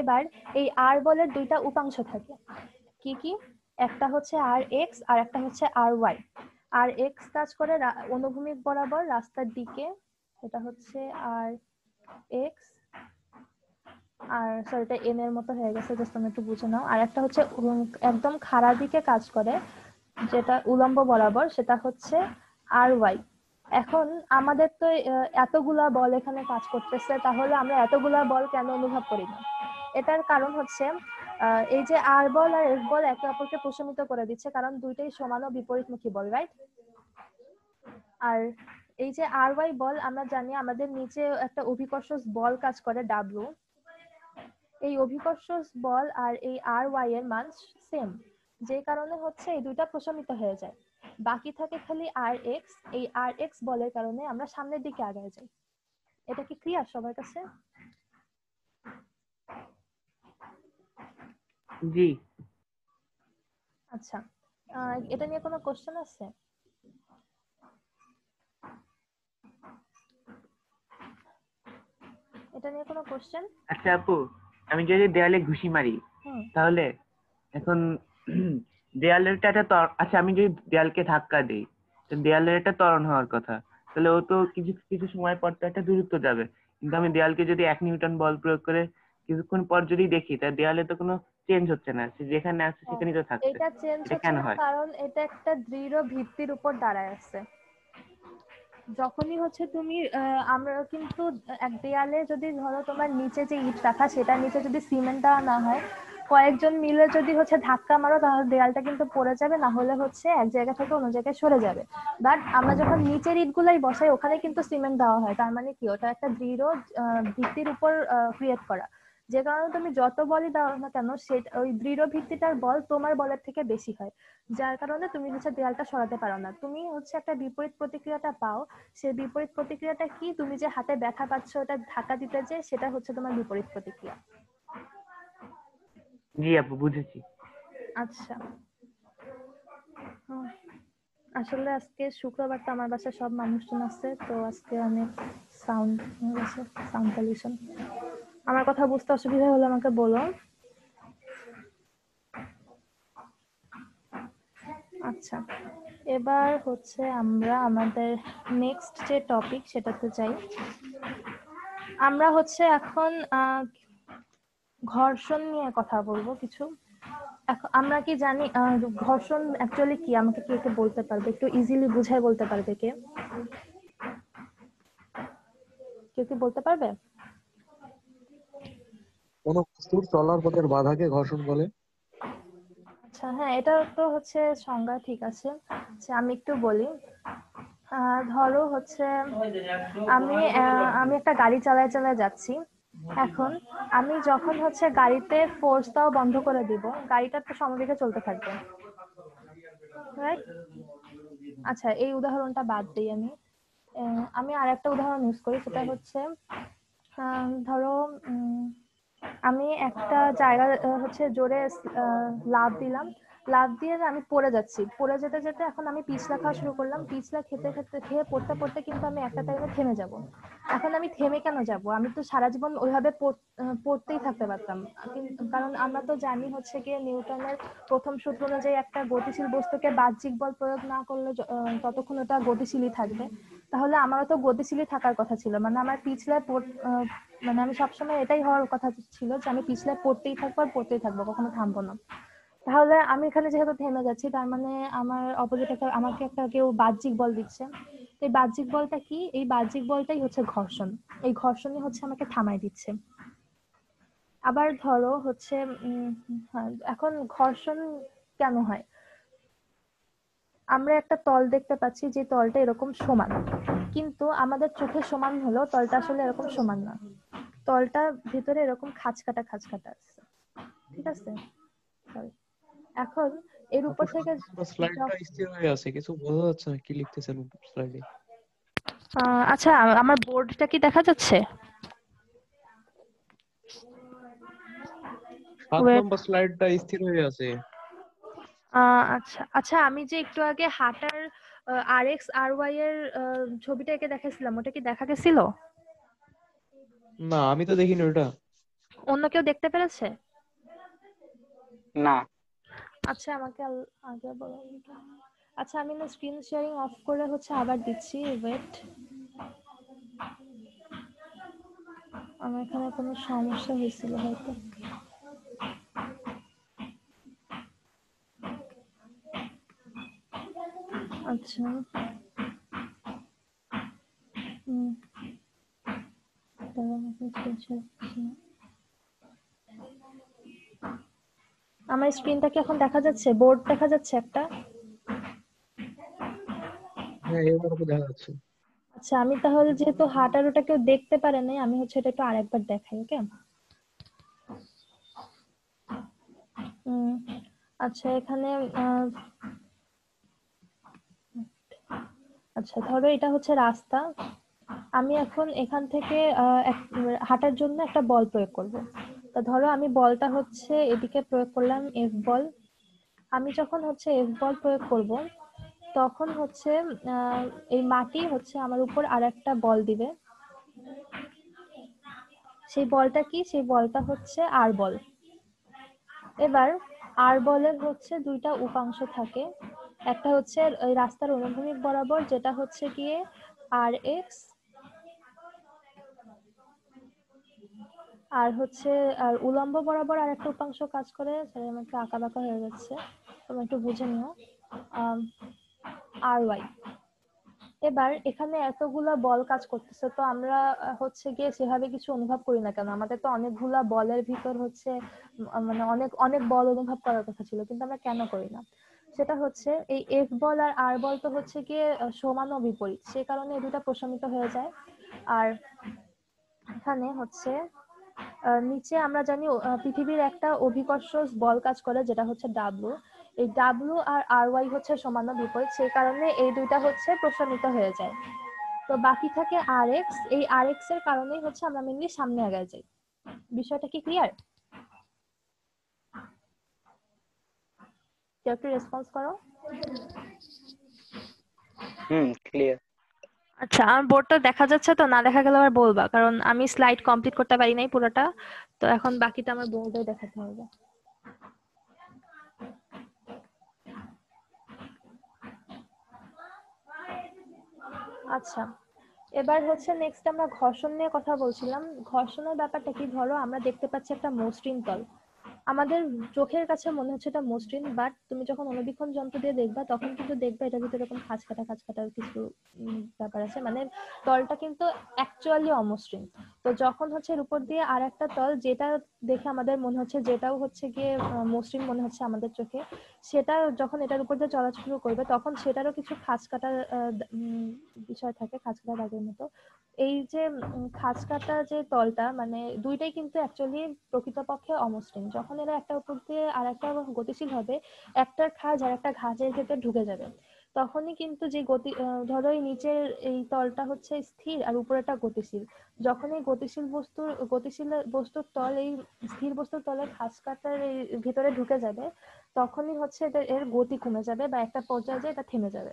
এবার এই আর বলের দুইটা উপাংশ থাকে, কি কি, একটা হচ্ছে আর এক্স আর একটা হচ্ছে আর ওয়াই। আর এক্স কাজ করে অনুভূমিক বরাবর রাস্তার দিকে, এটা হচ্ছে আর এক্স, আর সরি এটা এন এর মতো হয়ে গেছে, জাস্ট তুমি একটু বুঝে নাও। আর একটা হচ্ছে একদম খাড়া দিকে কাজ করে, যেটা উলম্ব বরাবর, সেটা হচ্ছে আর ওয়াই। এখন আমাদের তো এতগুলা বল এখানে কাজ করতেছে, তাহলে আমরা এতগুলা বল কেন অনুভব করি না? এটার কারণ হচ্ছে এই যে আর বল আর এফ বল একে অপরকে প্রশমিত করে দিচ্ছে, কারণ দুইটাই সমান ও বিপরীতমুখী বল, রাইট? আর এই যে আর ওয়াই বল, আমরা জানি আমাদের নিচে একটা অভিকর্ষ বল কাজ করে ডাব্লিউ। এই অভিকর্ষ বল আর এই আর ওয়াই এর মান সেম, যে কারণে হচ্ছে এই দুইটা প্রশমিত হয়ে যায়। বাকি থাকে খালি আর এক্স, এই আর এক্স বলের কারণে আমরা সামনের দিকে আগায় যাই। এটা কি ক্লিয়ার সবার কাছে? জি। আচ্ছা, এটা নিয়ে কোনো কোশ্চেন আছে? এটা নিয়ে কোনো কোশ্চেন? আচ্ছা আপু, আমি যদি দেয়ালে ঘুষি মারি, হুম, তাহলে এখন দেয়ালেরটা একটা আচ্ছা আমি যদি দেয়ালকে ধাক্কা দিই, তো দেয়ালের একটা ত্বরণ হওয়ার কথা, তাহলে ও তো কিছু কিছু সময় পর তো একটা দূরত্ব যাবে। কিন্তু আমি দেয়ালকে যদি 1 নিউটন বল প্রয়োগ করে কিছুক্ষণ পর যদি দেখি, তার দেয়ালে তো কোনো চেঞ্জ হচ্ছে না, সে যেখানে আছে সেখানেই তো থাকছে। এটা চেঞ্জ এটা হচ্ছে কেন না, হয়? কারণ এটা একটা দৃঢ় ভিত্তির উপর দাঁড়ায় আছে। যখনই হচ্ছে তুমি আমরা কিন্তু এক দেয়ালে যদি ধরো তোমার নিচে যে ইট রাখা সেটার নিচে যদি সিমেন্ট দেওয়া না হয়, কয়েকজন মিলে যদি হচ্ছে ধাক্কা মারো তাহলে দেয়ালটা কিন্তু পড়ে যাবে, না হলে হচ্ছে এক জায়গা থেকে অন্য জায়গায় সরে যাবে। বাট আমরা যখন নিচের ইটগুলাই বসাই ওখানে কিন্তু সিমেন্ট দেওয়া হয়, তার মানে কি ওটা একটা দৃঢ় ভিত্তির উপর ক্রিয়েট করা, যে কারণে তুমি যত বলই দাও না কেন সেটা ওই দৃঢ় ভিত্তিটার বল তোমার বলের থেকে বেশি হয়, যার কারণে তুমি হচ্ছে দেয়ালটা সরাতে পারো না, তুমি হচ্ছে একটা বিপরীত প্রতিক্রিয়াটা পাও। সেই বিপরীত প্রতিক্রিয়াটা কি, তুমি যে হাতে ব্যথা পাচ্ছ ওটা ধাক্কা দিতে যে, সেটা হচ্ছে তোমার বিপরীত প্রতিক্রিয়া। জি আপু, বুঝেছি। আচ্ছা, আসলে আজকে শুক্রবার তো আমার বাসায় সব মানুষজন আছে, তো আজকে অনেক সাউন্ড আছে, সাউন্ড পলিউশন। আমার কথা বুঝতে অসুবিধা হলে আমাকে বলো। আচ্ছা, এবার হচ্ছে আমরা আমাদের নেক্সট যে টপিক সেটাতে যাই। আমরা হচ্ছে এখন ঘর্ষণ নিয়ে কথা বলবো কিছু। এখন আমরা কি জানি ঘর্ষণ অ্যাকচুয়ালি কি, আমাকে কি একটু বলতে পারবে, একটু ইজিলি বুঝায় বলতে পারবে কে, কেউ কি বলতে পারবে? কোন বস্তুর চলার পথের বাধাকে ঘর্ষণ বলে। আচ্ছা হ্যাঁ, এটা তো হচ্ছে সংজ্ঞা, ঠিক আছে। আচ্ছা, আমি একটু বলি। ধরো হচ্ছে আমি একটা গাড়ি চালায় চালায় যাচ্ছি। এখন আমি যখন হচ্ছে গাড়িতে ফোর্স দাও বন্ধ করে দিব, গাড়িটা তো সমবেগে চলতে থাকবে, রাইট? আচ্ছা, এই উদাহরণটা বাদ দিই আমি। আমি আর একটা উদাহরণ ইউজ করি, সেটা হচ্ছে ধরো আমি একটা জায়গা হচ্ছে জোরে লাফ দিলাম, লাফ দিয়ে আমি পড়ে যাচ্ছি, পড়ে যেতে যেতে এখন আমি পিছলা খাওয়া শুরু করলাম, পিছলা খেতে খেতে খেয়ে পড়তে পড়তে কিন্তু আমি একটা টাইমে থেমে যাব। এখন আমি থেমে কেন যাব, আমি তো সারা জীবন ওইভাবে পড়তেই থাকতে পারতাম। কারণ আমরা তো জানি হচ্ছে গিয়ে নিউটনের প্রথম সূত্র অনুযায়ী একটা গতিশীল বস্তুকে বাহ্যিক বল প্রয়োগ না করলে ততক্ষণ ওটা গতিশীলই থাকবে। তাহলে আমারও তো গতিশীলই থাকার কথা ছিল, মানে আমার পিছলে মানে আমি সবসময় এটাই হওয়ার কথা ছিল যে আমি পিছলে পড়তেই থাকবো আর পড়তেই থাকবো, কখনো থামবো না। তাহলে আমি এখানে যেহেতু থেমে যাচ্ছি, তার মানে আমার অপোজিট একটা আমাকে একটা কেউ বাহ্যিক বল দিচ্ছে। এই বাহ্যিক বলটা কি, এই বাহ্যিক বলটাই হচ্ছে ঘর্ষণ। এই ঘর্ষণই হচ্ছে আমাকে থামাই দিচ্ছে। আবার ধরো হচ্ছে হ্যাঁ, এখন ঘর্ষণ কেন হয়, আমরা একটা তল দেখতে পাচ্ছি যে তলটা এরকম সমান, কিন্তু আমাদের চোখে সমান হলেও তলটা আসলে এরকম সমান না, তলটা ভিতরে এরকম খাঁজকাটা খাঁজকাটা আছে, ঠিক আছে? Sorry. এখন এর আপু উপর থেকে স্লাইডটা স্থির হয়ে আছে, কিছু বোঝা যাচ্ছে না কি লিখতেছেন স্লাইডে। আচ্ছা, আমার বোর্ডটা কি দেখা যাচ্ছে? 7 Wait, নম্বর স্লাইডটা স্থির হয়ে আছে। আচ্ছা আচ্ছা, আমি যে একটু আগে হাঁটার RX RY এর ছবিটা এঁকে দেখাইছিলাম, ওটা কি দেখা গেছিল? না, আমি তো দেখিনি ওটা। অন্য কেউ দেখতে পেরেছে? না। আচ্ছা, আমাকে আগে বলো। আচ্ছা, আমি না স্ক্রিন শেয়ারিং অফ করে হচ্ছে আবার দিচ্ছি, ওয়েট। আমার এখানে কোনো সমস্যা হয়েছিল হয়তো। আচ্ছা, আমার স্ক্রিনটা কি এখন দেখা যাচ্ছে, বোর্ড দেখা যাচ্ছে একটা? হ্যাঁ, এবার তো দেখা যাচ্ছে। আচ্ছা, আমি তাহলে যেহেতু হাঁটার ওটা কেউ দেখতে পারে নাই, আমি হচ্ছে এটা একটু আরেকবার দেখাই, ওকে? আচ্ছা, এখানে আচ্ছা ধরো এটা হচ্ছে রাস্তা, আমি এখন এখান থেকে হাঁটার জন্য একটা বল প্রয়োগ করব। তো ধরো আমি বলটা হচ্ছে এদিকে প্রয়োগ করলাম, এফ বল। আমি যখন হচ্ছে এফ বল প্রয়োগ করব, তখন হচ্ছে এই মাটি হচ্ছে আমার উপর আর একটা বল দিবে। সেই বলটা কি, সেই বলটা হচ্ছে আর বল। এবার আর বলের হচ্ছে দুইটা উপাংশ থাকে, একটা হচ্ছে ওই রাস্তার অনুভূমিক বরাবর যেটা হচ্ছে গিয়ে আর এক্স, আর হচ্ছে আর উলম্ব বরাবর আর একটা উপাংশ কাজ করে, আমার একটু আঁকা বাঁকা হয়ে যাচ্ছে, তোমরা একটু বুঝে নিও, আর ওয়াই। এবার এখানে এতগুলা বল কাজ করতেছে, তো আমরা হচ্ছে গিয়ে সেভাবে কিছু অনুভব করি না কেন? আমাদের তো অনেকগুলা বলের ভিতর হচ্ছে মানে অনেক অনেক বল অনুভব করার কথা ছিল, কিন্তু আমরা কেন করি না? সেটা হচ্ছে এই এফ বল আর আর বল তো হচ্ছে গিয়ে সমান ও বিপরীত, সে কারণে এই দুটা প্রশমিত হয়ে যায়। আর এখানে হচ্ছে নিচে আমরা জানি পৃথিবীর একটা অভিকর্ষ বল কাজ করে, যেটা হচ্ছে ডাব্লু। এই ডাব্লু আর আর ওয়াই হচ্ছে সমান ও বিপরীত, সেই কারণে এই দুইটা হচ্ছে প্রশমিত হয়ে যায়। তো বাকি থাকে আর এক্স, এই আর এক্স এর কারণেই হচ্ছে আমরা মেনলি সামনে আগায় যাই। বিষয়টা কি ক্লিয়ার? কেউ একটু রেসপন্স করো। ক্লিয়ার। আচ্ছা, আমার বোর্ডটা দেখা যাচ্ছে তো? না দেখা গেলে আবার বলবা, কারণ আমি স্লাইড কমপ্লিট করতে পারি নাই পুরোটা, তো এখন বাকিটা আমার বোর্ডে দেখাতে হবে। আচ্ছা, এবার হচ্ছে নেক্সট আমরা ঘর্ষণ নিয়ে কথা বলছিলাম। ঘর্ষণের ব্যাপারটা কি, ধরো আমরা দেখতে পাচ্ছি একটা মসৃণ তল, আমাদের চোখের কাছে মনে হচ্ছে এটা মসৃণ, বাট তুমি যখন অনুবীক্ষণ যন্ত্র দিয়ে দেখবা তখন কিন্তু দেখবে এটার ভিতরে এরকম খাঁজ কাটা কিছু ব্যাপার আছে, মানে তলটা কিন্তু অ্যাকচুয়ালি অমসৃণ। তো যখন হচ্ছে এর উপর দিয়ে আর একটা তল, যেটা দেখে আমাদের মনে হচ্ছে যেটাও হচ্ছে গিয়ে মসৃণ মনে হচ্ছে আমাদের চোখে, সেটা যখন এটার উপর দিয়ে চলাচল শুরু করবে তখন সেটারও কিছু খাঁজ কাটার বিষয় থাকে, খাঁজ কাটা দাগের মতো। এই যে খাঁজ কাটা যে তলটা, মানে দুইটাই কিন্তু অ্যাকচুয়ালি প্রকৃতপক্ষে অমসৃণ। যখন এরা একটা উপর দিয়ে আর একটা গতিশীল হবে, একটার খাঁজ আর একটা ঘাজের ভেতর ঢুকে যাবে, তখনই কিন্তু যে গতি, ধরো এই নিচের এই তলটা হচ্ছে স্থির আর উপরেটা গতিশীল। যখন এই গতিশীল বস্তুর তল এই স্থির বস্তুর তলে খাঁজ কাটার এই ভিতরে ঢুকে যাবে, তখনই হচ্ছে এর গতি কমে যাবে বা একটা পর্যায়ে এটা থেমে যাবে।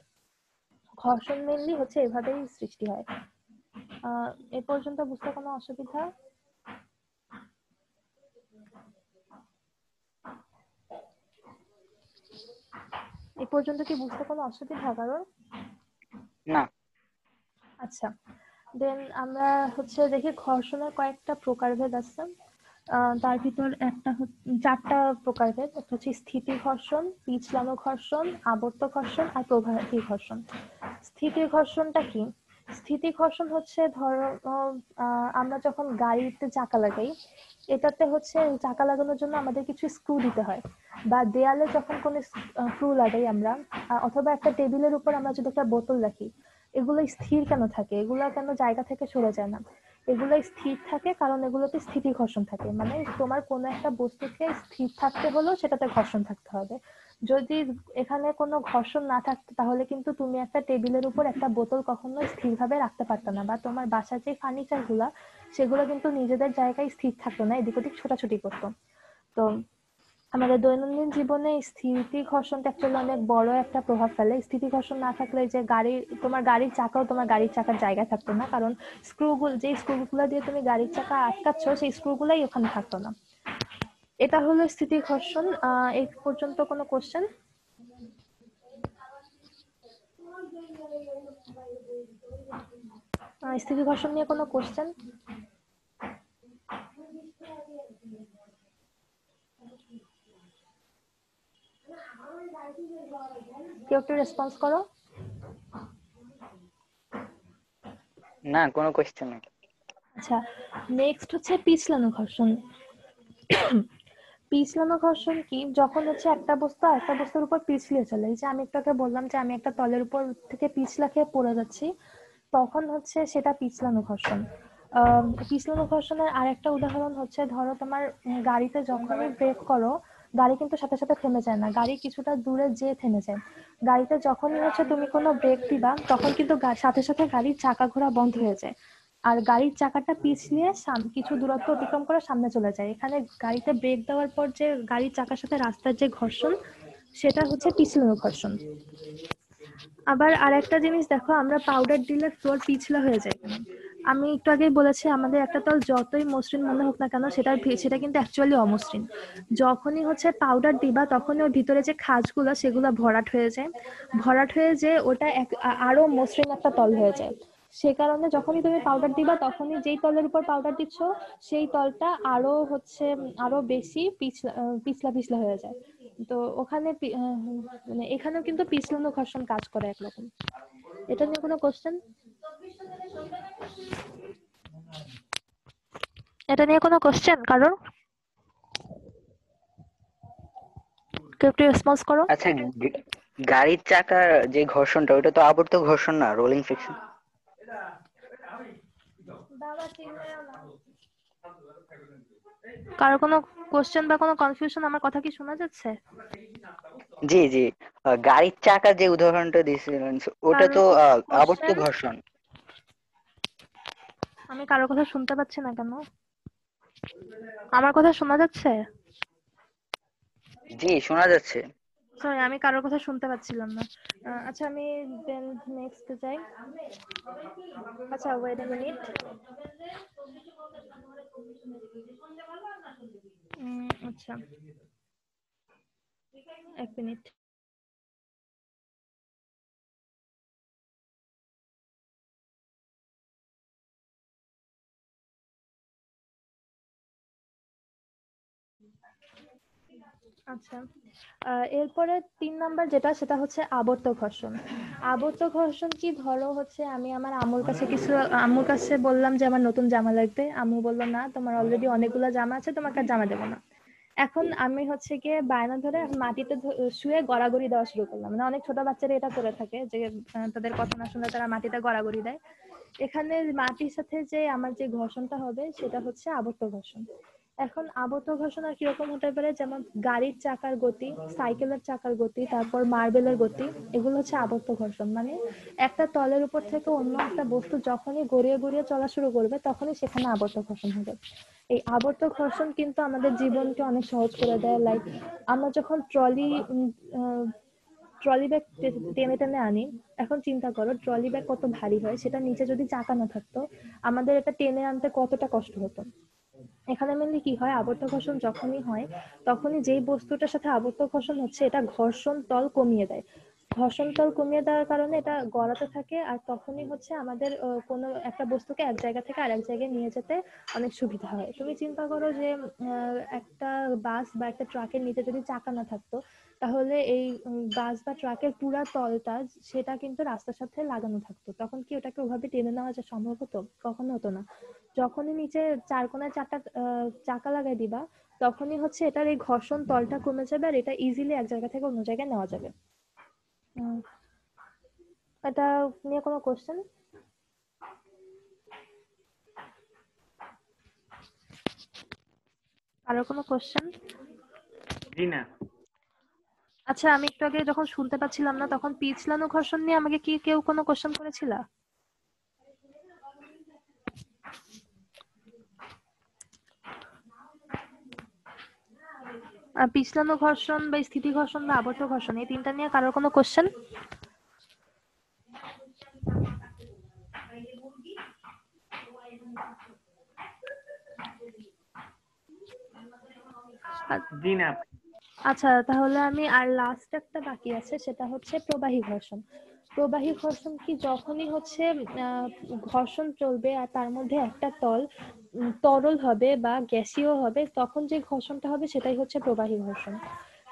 ঘর্ষণ মেনলি হচ্ছে এভাবেই সৃষ্টি হয়। এ পর্যন্ত বুঝতে কোনো অসুবিধা? এ পর্যন্ত কি বুঝতে কোনো অসুবিধা কারণ? না। আচ্ছা, দেন আমরা হচ্ছে দেখি ঘর্ষণের কয়েকটা প্রকারভেদ আছে। তার ভিতর চারটা প্রকারভেদ। একটা হচ্ছে স্থিতি ঘর্ষণ, পিছলানো ঘর্ষণ, আবর্ত ঘর্ষণ আর প্রবাহী ঘর্ষণ। স্থিতি ঘর্ষণটা কি? স্থিতি ঘর্ষণ হচ্ছে ধরো আমরা যখন গাড়িতে চাকা লাগাই, এটাতে হচ্ছে চাকা লাগানোর জন্য আমাদের কিছু স্ক্রু দিতে হয়, বা দেয়ালে যখন কোনো স্ক্রু লাগাই আমরা, অথবা একটা টেবিলের উপর আমরা যদি একটা বোতল রাখি, এগুলো স্থির কেন থাকে? এগুলো কেন জায়গা থেকে সরে যায় না? এগুলো স্থির থাকে কারণ এগুলোতে স্থিতি ঘর্ষণ থাকে, মানে তোমার কোনো একটা বস্তুকে স্থির থাকতে হলেও সেটাতে ঘর্ষণ থাকতে হবে। যদি এখানে কোনো ঘর্ষণ না থাকতো তাহলে কিন্তু তুমি একটা টেবিলের উপর একটা বোতল কখনো স্থিরভাবে রাখতে পারতো না, বা তোমার বাসার যে ফার্নিচার গুলা সেগুলো কিন্তু নিজেদের জায়গায় স্থির থাকতো না, এদিক ওদিক ছোটাছুটি করতো। তো আমাদের দৈনন্দিন জীবনে স্থিতি ঘর্ষণটা অ্যাকচুয়ালি অনেক বড় একটা প্রভাব ফেলে। স্থিতি ঘর্ষণ না থাকলে যে তোমার গাড়ির চাকাও তোমার গাড়ির চাকার জায়গায় থাকতো না, কারণ স্ক্রুগুলো দিয়ে তুমি গাড়ির চাকা আটকাচ্ছ সেই স্ক্রুগুলাই ওখানে থাকতো না। এটা হলো স্থিতি ঘর্ষণ। এই পর্যন্ত কোনো কোশ্চেন? স্থিতি ঘর্ষণ নিয়ে কোনো কোশ্চেন? কেউ একটু রেসপন্স করো। না, কোনো কোশ্চেন নেই। আচ্ছা, নেক্সট হচ্ছে পিছলানো ঘর্ষণ। পিছলানো ঘর্ষণ কি? যখন হচ্ছে একটা বস্তু আর একটা বস্তুর উপর পিছলিয়ে চলে, এই যে আমি একটু আগে বললাম যে আমি একটা তলের উপর থেকে পিছলা খেয়ে পড়ে যাচ্ছি, তখন হচ্ছে সেটা পিছলানো ঘর্ষণ। পিছলানো ঘর্ষণের আরেকটা উদাহরণ হচ্ছে, ধরো তোমার গাড়িতে যখনই ব্রেক করো, গাড়ি কিন্তু সাথে সাথে থেমে যায় না, গাড়ি কিছুটা দূরে যেয়ে থেমে যায়। গাড়িতে যখনই হচ্ছে তুমি কোনো ব্রেক দিবা তখন কিন্তু সাথে সাথে গাড়ির চাকা ঘোরা বন্ধ হয়ে যায়, আর গাড়ির চাকাটা পিছলিয়ে কিছু দূরত্ব অতিক্রম করে সামনে চলে যায়। এখানে গাড়িতে ব্রেক দেওয়ার পর যে গাড়ির চাকার সাথে রাস্তার যে ঘর্ষণ, সেটা হচ্ছে পিছলানো ঘর্ষণ। আবার আরেকটা জিনিস দেখো, আমরা পাউডার দিলে ফ্লোর পিছলা হয়ে যায়। আমি একটু আগেই বলেছি আমাদের একটা তল যতই মসৃণ মনে হোক না কেন সেটা কিন্তু অ্যাকচুয়ালি অমসৃণ। যখনই হচ্ছে পাউডার দিবা তখনই ওর ভিতরে যে খাঁজগুলো সেগুলো ভরাট হয়ে যায়, ওটা আরো মসৃণ একটা তল হয়ে যায়। সে কারণে যখনই তুমি পাউডার দিবা তখনই যেই তলের উপর পাউডার দিচ্ছ সেই তলটা আরো বেশি পিছলা পিছলা হয়ে যায়। তো ওখানে মানে এখানেও কিন্তু পিছলানো ঘর্ষণ কাজ করে একরকম। এটা নিয়ে কোনো কোশ্চেন? এটা নিয়ে কোনো কোশ্চেন কারোর? কেউ একটু রেসপন্স করো। আচ্ছা, গাড়ির চাকার যে ঘর্ষণটা ওটা তো আবর্ত ঘর্ষণ না, রোলিং ফ্রিকশন। কারো কোনো কোশ্চেন বা কোনো কনফিউশন? আমার কথা কি শোনা যাচ্ছে? জি জি, গাড়ির চাকার যে উদাহরণটা দিয়েছিলেন ওটা কারোর তো কোনো আবর্ত কোশ্চেন? ঘর্ষণ। আমি কারোর কথা শুনতে পাচ্ছি না কেন? আমার কথা শোনা যাচ্ছে? জি, শোনা যাচ্ছে। সরি, আমি কারোর কথা শুনতে পাচ্ছিলাম না। আচ্ছা, আমি দেন নেক্সট যাই। আচ্ছা, ওয়েট আ মিনিট। আচ্ছা, এক মিনিট। আচ্ছা, এরপরে 3 নাম্বার যেটা, সেটা হচ্ছে আবর্ত ঘর্ষণ। আবর্ত ঘর্ষণ কি, ধরো হচ্ছে আমি আমার আম্মুর কাছে বললাম যে আমার নতুন জামা লাগবে। আম্মু বললো না, তোমার অলরেডি অনেকগুলো জামা আছে, তোমাকে আর জামা দেবো না। এখন আমি হচ্ছে গিয়ে বায়না ধরে মাটিতে শুয়ে গড়াগড়ি দেওয়া শুরু করলাম। মানে অনেক ছোট বাচ্চারা এটা করে থাকে যে তাদের কথা না শুনলে তারা মাটিতে গড়াগড়ি দেয়। এখানে মাটির সাথে যে আমার যে ঘর্ষণটা হবে সেটা হচ্ছে আবর্ত ঘর্ষণ। এখন আবর্ত ঘর্ষণ আর কিরকম হতে পারে, যেমন গাড়ির চাকার গতি, সাইকেলের চাকার গতি, তারপর মার্বেলের গতি, এগুলো হচ্ছে আবর্ত ঘর্ষণ। মানে একটা তলের উপর থেকে অন্য একটা বস্তু যখনই গড়িয়ে গড়িয়ে চলা শুরু করবে তখনই সেখানে আবর্ত ঘর্ষণ হবে। এই আবর্ত ঘর্ষণ কিন্তু আমাদের জীবনকে অনেক সহজ করে দেয়। লাইক আমরা যখন ট্রলি ব্যাগ টেনে টেনে আনি, এখন চিন্তা করো ট্রলি ব্যাগ কত ভারী হয়, সেটা নিচে যদি চাকা না থাকতো আমাদের এটা টেনে আনতে কতটা কষ্ট হতো। এখানে মেনলি কি হয়, আবর্ত ঘর্ষণ যখনই হয় তখনই যেই বস্তুটার সাথে আবর্ত ঘর্ষণ হচ্ছে এটা ঘর্ষণ তল কমিয়ে দেয়। ঘর্ষণ তল কমিয়ে দেওয়ার কারণে এটা গড়াতে থাকে, আর তখনই হচ্ছে আমাদের কোনো একটা বস্তুকে এক জায়গা থেকে আরেক জায়গায় নিয়ে যেতে অনেক সুবিধা হয়। তুমি চিন্তা করো যে একটা বাস বা একটা ট্রাকের নিচে যদি চাকা না থাকতো, তাহলে এই বাস বা ট্রাকের পুরা তলটা সেটা কিন্তু রাস্তার সাথে লাগানো থাকতো, তখন কি ওটাকে ওভাবে টেনে নেওয়া যা সম্ভব হতো? কখনো হতো না। যখনই নিচে চার কোনায় চারটা চাকা লাগাই দিবা, তখনই হচ্ছে এটার এই ঘর্ষণ তলটা কমে যাবে আর এটা ইজিলি এক জায়গা থেকে অন্য জায়গায় নেওয়া যাবে। উম, এটা নিয়ে কোনো কোশ্চেন? আরো কোনো কোশ্চেন? জি না। আচ্ছা, আমি একটু আগে যখন শুনতে পাচ্ছিলাম না তখন পিছলানো ঘর্ষণ নিয়ে আমাকে কি কেউ কোনো কোশ্চেন করেছিল? পিছলানো ঘর্ষণ বা স্থিতি ঘর্ষণ বা আবর্ত ঘর্ষণ, এই তিনটা নিয়ে কারোর কোনো কোশ্চেন? জি না। আচ্ছা, তাহলে আমি আর লাস্ট একটা বাকি আছে, সেটা হচ্ছে প্রবাহী ঘর্ষণ। প্রবাহী ঘর্ষণ কি, যখনই হচ্ছে ঘর্ষণ চলবে আর তার মধ্যে একটা তরল হবে বা গ্যাসীয় হবে, তখন যে ঘর্ষণটা হবে সেটাই হচ্ছে প্রবাহী ঘর্ষণ।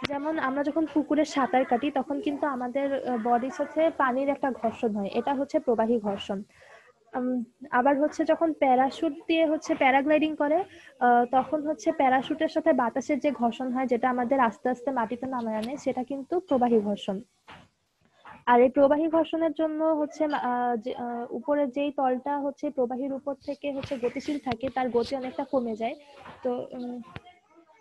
যেমন আমরা যখন পুকুরে সাঁতার কাটি তখন কিন্তু আমাদের বডির সাথে পানির একটা ঘর্ষণ হয়, এটা হচ্ছে প্রবাহী ঘর্ষণ। আবার হচ্ছে যখন প্যারাশুট দিয়ে হচ্ছে প্যারাগ্লাইডিং করে, তখন হচ্ছে প্যারাশুটের সাথে বাতাসের যে ঘর্ষণ হয়, যেটা আমাদের আস্তে আস্তে মাটিতে নামায় আনে, সেটা কিন্তু প্রবাহী ঘর্ষণ। আর এই প্রবাহী ঘর্ষণের জন্য হচ্ছে উপরের যেই তলটা হচ্ছে প্রবাহীর উপর থেকে হচ্ছে গতিশীল থাকে, তার গতি অনেকটা কমে যায়। তো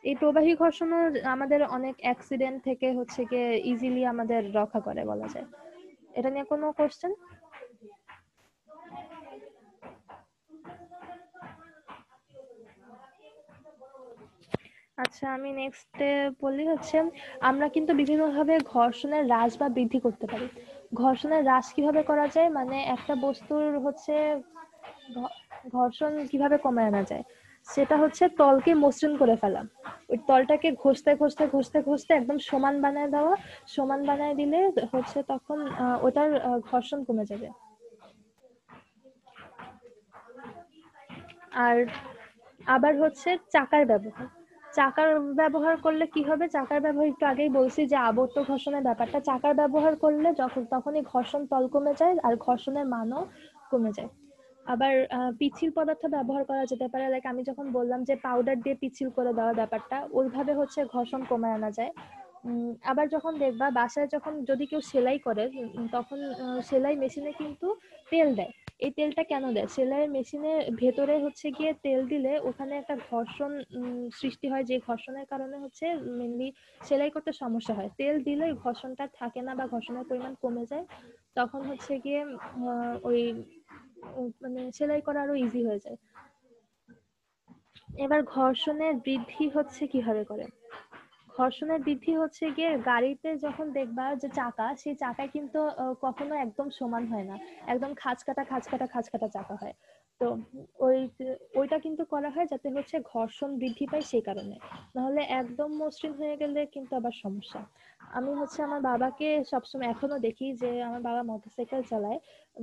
এই প্রবাহী ঘর্ষণও আমাদের অনেক অ্যাক্সিডেন্ট থেকে হচ্ছে গিয়ে ইজিলি আমাদের রক্ষা করে বলা যায়। এটা নিয়ে কোনো কোশ্চেন? আচ্ছা, আমি নেক্সটে বলি হচ্ছে আমরা কিন্তু বিভিন্নভাবে ঘর্ষণের হ্রাস বা বৃদ্ধি করতে পারি। ঘর্ষণের হ্রাস কিভাবে করা যায়, মানে একটা বস্তুর হচ্ছে ঘর্ষণ কিভাবে কমায় আনা যায়, সেটা হচ্ছে তলকে মসৃণ করে ফেলা। ওই তলটাকে ঘষতে ঘষতে ঘষতে ঘষতে একদম সমান বানায় দেওয়া। সমান বানায় দিলে হচ্ছে তখন ওটার ঘর্ষণ কমে যাবে। আর আবার হচ্ছে চাকার ব্যবহার। চাকার ব্যবহার করলে কি হবে? চাকার ব্যবহার একটু আগেই বলছি যে আবর্ত ঘর্ষণের ব্যাপারটা, চাকার ব্যবহার করলে তখনই ঘর্ষণ তল কমে যায় আর ঘর্ষণের মানও কমে যায়। আবার পিচ্ছিল পদার্থ ব্যবহার করা যেতে পারে, লাইক আমি যখন বললাম যে পাউডার দিয়ে পিচ্ছিল করে দেওয়ার ব্যাপারটা, ওইভাবে হচ্ছে ঘর্ষণ কমে আনা যায়। আবার যখন দেখবা বাসায় যখন যদি কেউ সেলাই করে, তখন সেলাই মেশিনে কিন্তু তেল দেয়। এই তেলটা কেন দেয়? সেলাইয়ের মেশিনের ভেতরে হচ্ছে গিয়ে তেল দিলে ওখানে একটা ঘর্ষণ সৃষ্টি হয়, যে ঘর্ষণের কারণে হচ্ছে মেনলি সেলাই করতে সমস্যা হয়। তেল দিলে ঘর্ষণটা থাকে না বা ঘর্ষণের পরিমাণ কমে যায়, তখন হচ্ছে গিয়ে ওই মানে সেলাই করা আরো ইজি হয়ে যায়। এবার ঘর্ষণের বৃদ্ধি হচ্ছে কিভাবে করে? ঘর্ষণের বৃদ্ধি হচ্ছে গিয়ে গাড়িতে যখন দেখবা যে চাকা, সেই চাকায় কিন্তু কখনো একদম সমান হয় না, একদম খাঁজ কাটা চাকা হয়। তো ওইটা কিন্তু করা হয় যাতে হচ্ছে ঘর্ষণ বৃদ্ধি পায় সেই কারণে, নাহলে একদম মসৃণ হয়ে গেলে কিন্তু আবার সমস্যা। আমি হচ্ছে আমার বাবাকে সবসময় এখনো দেখি যে আমার বাবা মোটরসাইকেল চালায়,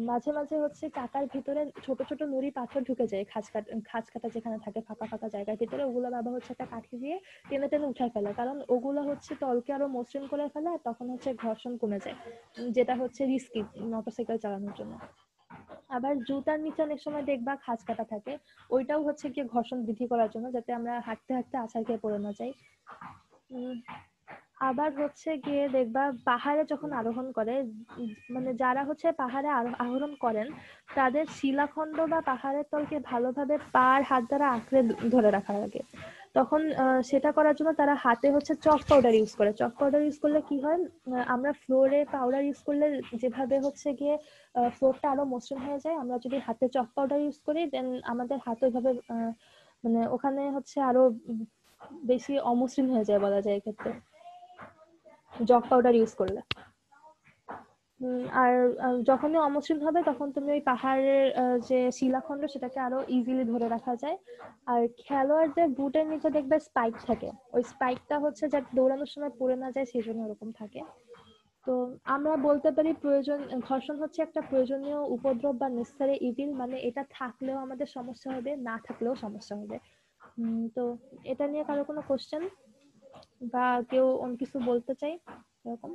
মাঝে মাঝে হচ্ছে চাকার ভিতরে ছোট ছোট নুড়ি পাথর ঢুকে যায়, খাঁজ কাটা যেখানে থাকে ফাঁকা ফাঁকা জায়গার ভিতরে, ওগুলো বাবা হচ্ছে একটা কাঠি দিয়ে টেনে টেনে উঠায় ফেলে, কারণ ওগুলো হচ্ছে তলকে আরো মসৃণ করে ফেলে আর তখন হচ্ছে ঘর্ষণ কমে যায়, যেটা হচ্ছে রিস্কি মোটরসাইকেল চালানোর জন্য। আবার জুতার নিচে অনেক সময় দেখবা খাঁজ কাটা থাকে, ওইটাও হচ্ছে গিয়ে ঘর্ষণ বৃদ্ধি করার জন্য, যাতে আমরা হাঁটতে হাঁটতে আছাড় খেয়ে পড়ে না যাই। আবার হচ্ছে গিয়ে দেখবা পাহাড়ে যখন আরোহণ করে, মানে যারা হচ্ছে পাহাড়ে আরোহণ করেন, তাদের শিলাখণ্ড বা পাহাড়ের তলকে ভালোভাবে পার হাত দ্বারা আঁকড়ে ধরে রাখা লাগে। তখন সেটা করার জন্য তারা হাতে হচ্ছে চক পাউডার ইউজ করে। চক পাউডার ইউজ করলে কি হয়, আমরা ফ্লোরে পাউডার ইউজ করলে যেভাবে হচ্ছে গিয়ে ফ্লোরটা আরো মসৃণ হয়ে যায়, আমরা যদি হাতে চক পাউডার ইউজ করি দেন আমাদের হাত ওইভাবে মানে ওখানে হচ্ছে আরো বেশি অমসৃণ হয়ে যায় বলা যায় এক্ষেত্রে জগ পাউডার ইউজ করলে। আর যখনই অমসৃণ হবে তখন তুমি ওই পাহাড়ের যে শিলাখণ্ড সেটাকে আরো ইজিলি ধরে রাখা যায়। আর খেলোয়াড়দের বুটের নিচে দেখবে স্পাইক থাকে, ওই স্পাইকটা হচ্ছে যাতে দৌড়ানোর সময় পড়ে না যায় সেই জন্য ওরকম থাকে। তো আমরা বলতে পারি ঘর্ষণ হচ্ছে একটা প্রয়োজনীয় উপদ্রব বা নেসেসারি ইভিল, মানে এটা থাকলেও আমাদের সমস্যা হবে, না থাকলেও সমস্যা হবে। তো এটা নিয়ে কারো কোনো কোশ্চেন বা কেউ অন্য কিছু বলতে চাই এরকম?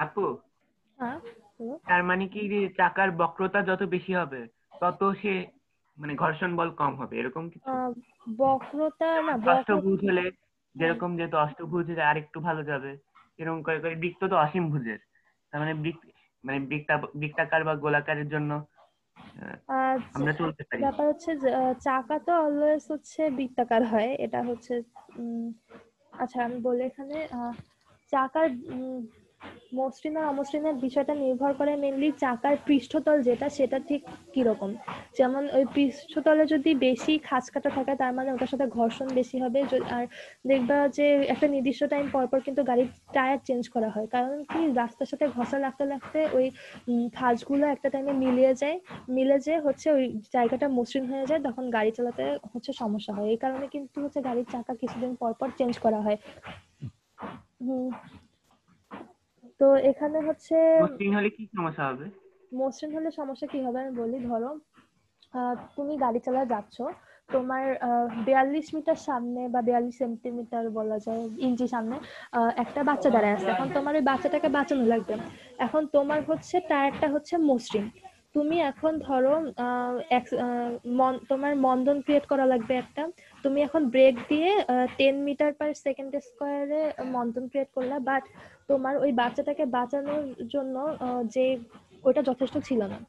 আপু, হ্যাঁ, বলো। তার মানে কি যে চাকার বক্রতা যত বেশি হবে তত সে মানে ঘর্ষণ বল কম হবে এরকম কিছু? বক্রতা না, অষ্টভুজ হলে যেরকম, যেহেতু অষ্টভুজ হলে আরেকটু ভালো যাবে, এরকম করে করে বৃত্ত তো অসীম ভুজের, তার মানে মানে বৃত্তাকার বা গোলাকারের জন্য আমরা চলতে পারি। ব্যাপার হচ্ছে যে, চাকা তো অলওয়েজ হচ্ছে বৃত্তাকার হয়, এটা হচ্ছে আচ্ছা আমি বলি এখানে চাকার মসৃণ আর অমসৃণের বিষয়টা নির্ভর করে মেনলি চাকার পৃষ্ঠতল যেটা, সেটা ঠিক কিরকম। যেমন ওই পৃষ্ঠতলে যদি বেশি খাঁজ কাটা থাকে তার মানে ওটার সাথে ঘর্ষণ বেশি হবে। আর দেখবা যে একটা নির্দিষ্ট টাইম পর পর কিন্তু গাড়ির টায়ার চেঞ্জ করা হয়, কারণ কি রাস্তার সাথে ঘষা লাগতে লাগতে ওই খাঁজগুলো একটা টাইমে মিলে যে হচ্ছে ওই জায়গাটা মসৃণ হয়ে যায়, তখন গাড়ি চালাতে হচ্ছে সমস্যা হয়। এই কারণে কিন্তু হচ্ছে গাড়ির চাকা কিছুদিন পর পর চেঞ্জ করা হয়। তো এখানে হচ্ছে মসৃণ হলে কি সমস্যা হবে? মসৃণ হলে সমস্যা কি হবে আমি বলি। ধরো তুমি গাড়ি চালায় যাচ্ছ, তোমার 42 মিটার সামনে বা 42 সেন্টিমিটার বলা যায় ইঞ্চি সামনে একটা বাচ্চা দাঁড়ায় আছে। এখন তোমার ওই বাচ্চাটাকে বাঁচানো লাগবে। এখন তোমার হচ্ছে টায়ারটা হচ্ছে মসৃণ, তুমি এখন ধরো তোমার মন্দন ক্রিয়েট করা লাগবে একটা। তুমি এখন ব্রেক দিয়ে 10 মিটার পার সেকেন্ড স্কোয়ারে মন্দন ক্রিয়েট করলা, বাট তোমার ওই বাচ্চাটাকে বাঁচানোর জন্য যে ওইটা যথেষ্ট ছিল না।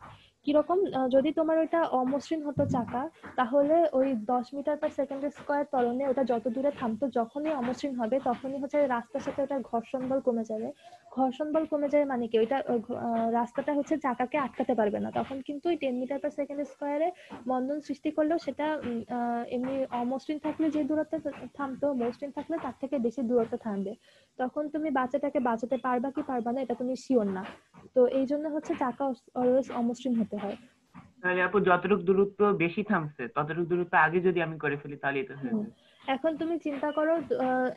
কিরকম, যদি তোমার ওইটা অমসৃণ হতো চাকা, তাহলে ওই 10 মিটার পার সেকেন্ড স্কোয়ার ত্বরণে ওটা যত দূরে থামতো, যখনই অমসৃণ হবে তখনই হচ্ছে রাস্তার সাথে ওটার ঘর্ষণ বল কমে যাবে। ঘর্ষণ বল কমে যায় মানে কি, ওইটা রাস্তাটা হচ্ছে চাকাকে আটকাতে পারবে না, তখন কিন্তু ওই 10 মিটার পার সেকেন্ড স্কোয়ারে মন্দন সৃষ্টি করলেও সেটা এমনি অমসৃণ থাকলে যে দূরত্বে থামতো, মসৃণ থাকলে তার থেকে বেশি দূরত্বে থামবে। তখন তুমি বাচ্চাটাকে বাঁচাতে পারবা কি পারবা না এটা তুমি শিওর না। তো এই জন্য হচ্ছে চাকা অলওয়েজ অমসৃণ হতে হয়। তাহলে আপু যতটুকু দূরত্ব বেশি থামছে ততটুকু দূরত্ব আগে যদি আমি করে ফেলি তাহলে এটা হয়ে যাবে। এখন তুমি চিন্তা করো,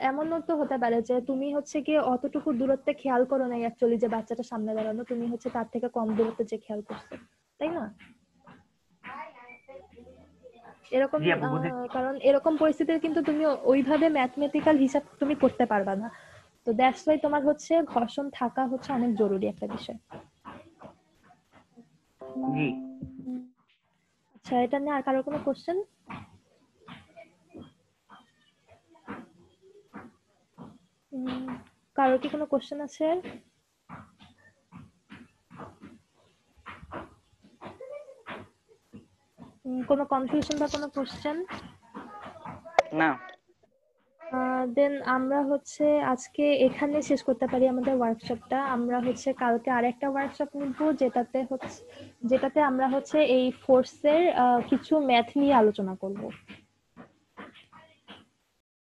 এমনও তো হতে পারে যে তুমি হচ্ছে কি অতটুকু দূরত্বে খেয়াল করো না অ্যাকচুয়ালি যে বাচ্চাটা সামনে দাঁড়ানো, তুমি হচ্ছে তার থেকে কম দূরত্বে যে খেয়াল করছো, তাই না? এরকম জি আপু বুঝেছি। কারণ এরকম পরিস্থিতিতে কিন্তু তুমি ওইভাবে ম্যাথমেটিক্যাল হিসাব তুমি করতে পারবা না, তো দ্যাটস ওয়াই তোমার হচ্ছে ঘর্ষণ থাকা হচ্ছে অনেক জরুরি একটা বিষয়। জি আচ্ছা, এটা নিয়ে আর কারোর কোনো কোশ্চেন? কারোর কি কোনো কোশ্চেন আছে? কোনো কনফিউশন বা কোনো কোশ্চেন? না। দেন আমরা হচ্ছে আজকে এখানে শেষ করতে পারি আমাদের ওয়ার্কশপটা। আমরা হচ্ছে কালকে আরেকটা ওয়ার্কশপ নিব, যেটাতে আমরা হচ্ছে এই ফোর্সের কিছু ম্যাথ নিয়ে আলোচনা করব।